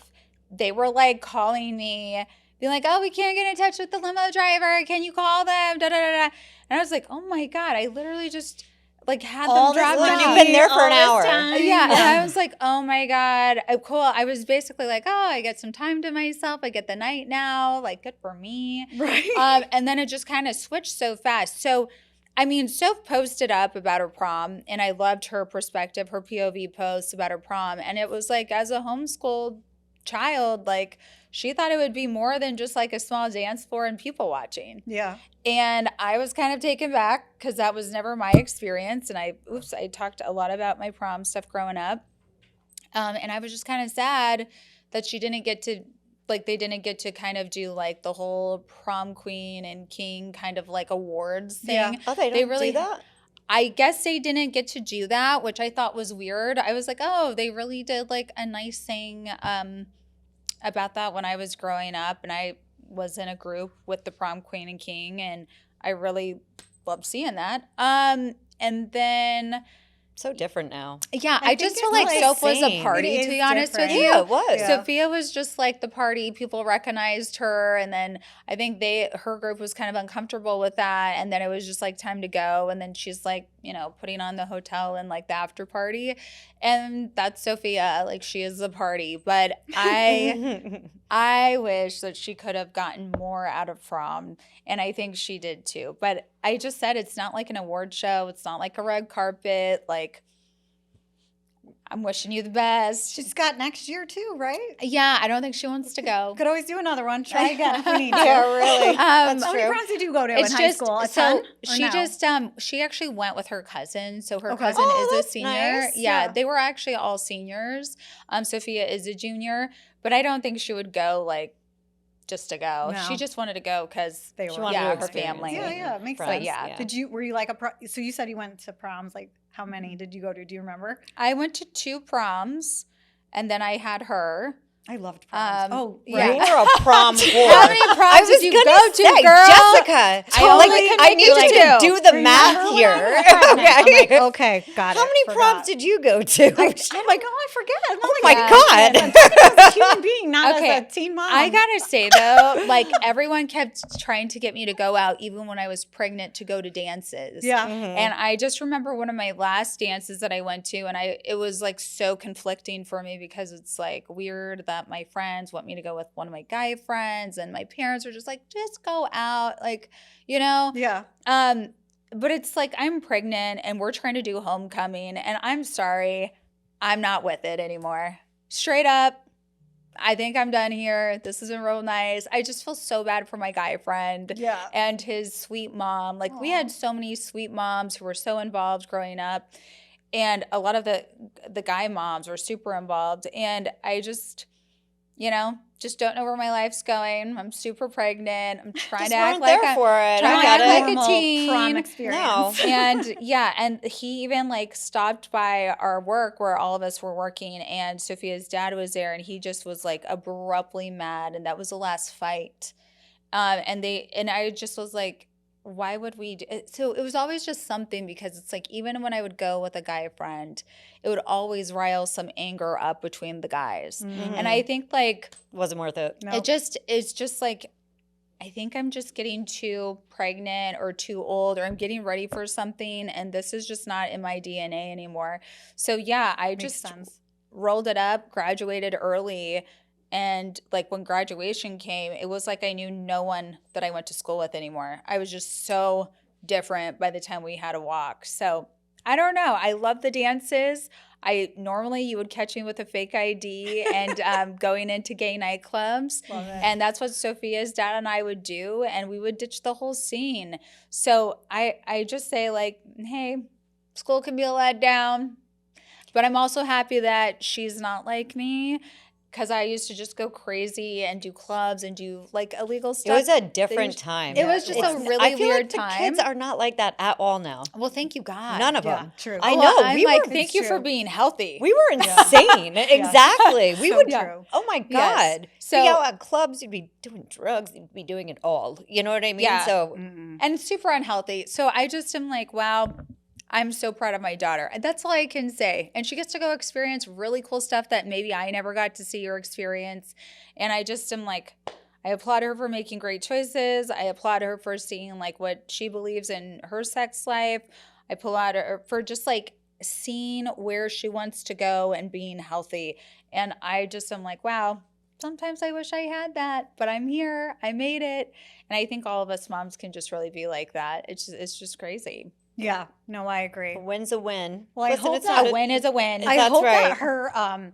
they were like calling me, being like, "Oh, we can't get in touch with the limo driver. Can you call them?" Da da da da. And I was like, "Oh my God, I literally just like had All them this dropped Like, off." you've been there for all an this hour. time. Yeah, and I was like, "Oh my God, cool." I was basically like, "Oh, I get some time to myself. I get the night now. Like, good for me." Right. And then it just kind of switched so fast. So, I mean, Soph posted up about her prom, and I loved her perspective, her POV post about her prom. And it was like, as a homeschooled child, like, she thought it would be more than just like a small dance floor and people watching. Yeah. And I was kind of taken back because that was never my experience. And I talked a lot about my prom stuff growing up. And I was just kind of sad that she didn't get to, like, they didn't get to kind of do like the whole prom queen and king kind of like awards thing. Yeah. Oh, they don't They really- do that? I guess they didn't get to do that, which I thought was weird. I was like, oh, they really did like a nice thing about that when I was growing up, and I was in a group with the prom queen and king, and I really loved seeing that. And then So different now. yeah, I I just think feel it's like like Soph was a same. party, It to be is honest with different. you. Yeah, it was. Yeah. Sophia was just like the party. People recognized her, and then I think her group was kind of uncomfortable with that, and then it was just like time to go, and then she's like, putting on the hotel and like the after party, and that's Sophia. Like, she is the party, but I wish that she could have gotten more out of prom, and I think she did too. But I just said it's not like an award show. It's not like a red carpet. Like, I'm wishing you the best. She's got next year too, right? Yeah, I don't think she wants to go. Could always do another one. Try again if we need to. Yeah, really. That's How many true. proms did you go to It's in high just school? A so ton? Or she no? just she actually went with her cousin. So her Okay. cousin Oh, is a that's senior. nice. Yeah, Yeah. they were actually all seniors. Sophia is a junior, but I don't think she would go like just to go. No. She just wanted to go because They She were. wanted yeah, to her experience family. it. Yeah, it makes Friends, sense. yeah. Were you like so you said you went to proms, like how many did you go to? Do you remember? I went to 2 proms, and then I had her. I loved proms. Yeah. You were a prom whore. How many proms I was did you gonna go to, say, girl? Jessica. Totally could I make need you you to two. do the Remember math when here. I was pregnant? I'm like, Okay. okay, got it. How many proms did you go to? Oh my god, I forget. Oh my God. God. I'm talking as a human being, not Okay, as a teen mom. I gotta say though, like, everyone kept trying to get me to go out, even when I was pregnant, to go to dances. Yeah. And I just remember one of my last dances that I went to, and it was like so conflicting for me because it's like weird that my friends want me to go with one of my guy friends, and my parents are just like, just go out, like, Yeah. But it's like, I'm pregnant and we're trying to do homecoming, and I'm sorry, I'm not with it anymore. Straight up. I think I'm done here. This isn't real nice. I just feel so bad for my guy friend Yeah. and his sweet mom. Like, we had so many sweet moms who were so involved growing up, and a lot of the guy moms were super involved, and I just don't know where my life's going. I'm super pregnant. I'm trying Just to act weren't like there for it. trying I to got act it. like a Normal teen. prom experience. No. And yeah, and he even like stopped by our work where all of us were working, and Sophia's dad was there, and he just was like abruptly mad, and that was the last fight. And I just was like, why would we do it? So it was always just something, because it's like, even when I would go with a guy friend, it would always rile some anger up between the guys. Mhm. And I think like Wasn't worth it. No. it's just like, I think I'm just getting too pregnant or too old, or I'm getting ready for something, and this is just not in my DNA anymore. So yeah, I Makes just sense. rolled it up, graduated early, and like when graduation came, it was like I knew no one that I went to school with anymore. I was just so different by the time we had a walk. So I don't know. I love the dances. Normally you would catch me with a fake ID and going into gay nightclubs. Love it. And that's what Sophia's dad and I would do, and we would ditch the whole scene. So I just say, like, hey, school can be a letdown, but I'm also happy that she's not like me, because I used to just go crazy and do clubs and do like illegal It stuff. was a different time. It was just a really I feel weird like the time. kids are not like that at all now. Well, thank you, God. None of Yeah, them. true. I Oh, know. I'm We like, were thank you for true. being healthy. we were insane. Exactly. We So would. true. Oh my Yes. God. So- We'd go at clubs. You'd be doing drugs. You'd be doing it all. You know what I mean? Yeah. So And super unhealthy. So I just am like, wow, I'm so proud of my daughter. That's all I can say. And she gets to go experience really cool stuff that maybe I never got to see or experience. And I just am like, I applaud her for making great choices. I applaud her for seeing like what she believes in her sex life. I applaud her for just like seeing where she wants to go and being healthy. And I just am like, wow, sometimes I wish I had that, but I'm here. I made it. And I think all of us moms can just really be like that. It's just crazy. Yeah. No, I agree. a win's a win. Well, I hope it's that- not A win is a win. I That's hope right. that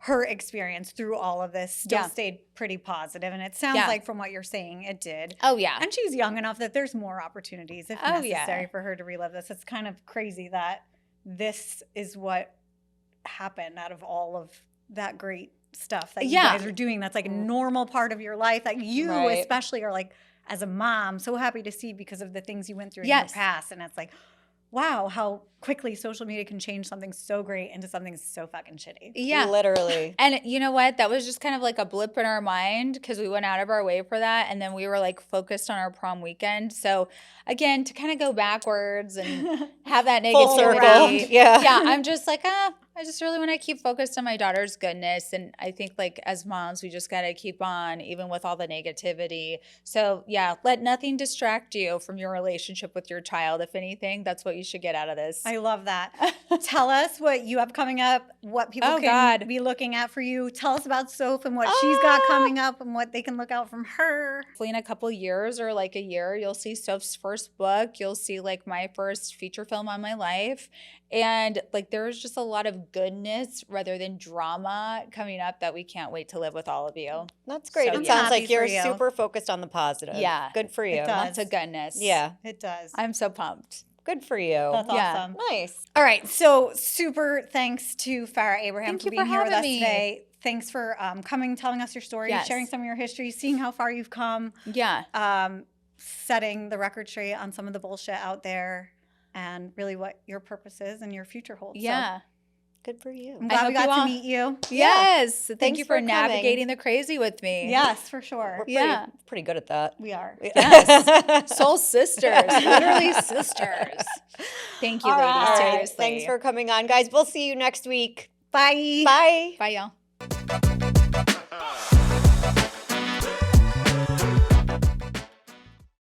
her experience through all of this still Yeah. stayed pretty positive, and it sounds Yeah. like from what you're saying, it did. Oh, yeah. And she's young enough that there's more opportunities if Oh, yeah. necessary for her to relive this. It's kind of crazy that this is what happened out of all of that great stuff that you Yeah. guys are doing. That's like a normal part of your life that you Right. especially are like, as a mom, so happy to see because of the things you went through in Yes. your past. And it's like, wow, how quickly social media can change something so great into something so fucking shitty. Yeah. Literally. And you know what? That was just kind of like a blip in our mind because we went out of our way for that. And then we were like focused on our prom weekend. So again, to kind of go backwards and have that Full circle. negativity. Yeah. Yeah. I'm just like, I just really want to keep focused on my daughter's goodness. And I think like as moms, we just got to keep on, even with all the negativity. So yeah, let nothing distract you from your relationship with your child. If anything, that's what you should get out of this. I love that. Tell us what you have coming up, what people Oh, can God. be looking at for you. Tell us about Soph and what she's got coming up and what they can look out from her. Hopefully in a couple years or like a year, you'll see Soph's first book. You'll see like my first feature film on my life. And like there's just a lot of goodness rather than drama coming up that we can't wait to live with all of you. That's great. So, It yeah. sounds Happy like for you're you. super focused on the positive. Yeah. Good for you. It does. Lots of goodness. Yeah. It does. I'm so pumped. Good for you. That's Yeah. awesome. Nice. All right. So super thanks to Farrah Abraham Thank for you being for here with us having me. today. Thanks for coming, telling us your story, Yes. sharing some of your history, seeing how far you've come, Yeah. setting the record straight on some of the bullshit out there, and really what your purpose is and your future holds. So Yeah. Good for you. I'm I glad we hope got you to all- meet you. Yes. Thank Thanks you for for coming. navigating the crazy with me. Yes, for We're sure. Yeah. pretty good at that. We are. Yes. Soul sisters. Literally sisters. Thank you, All ladies. right. Seriously. Thanks for coming on, guys. We'll see you next week. Bye. Bye. Bye, y'all.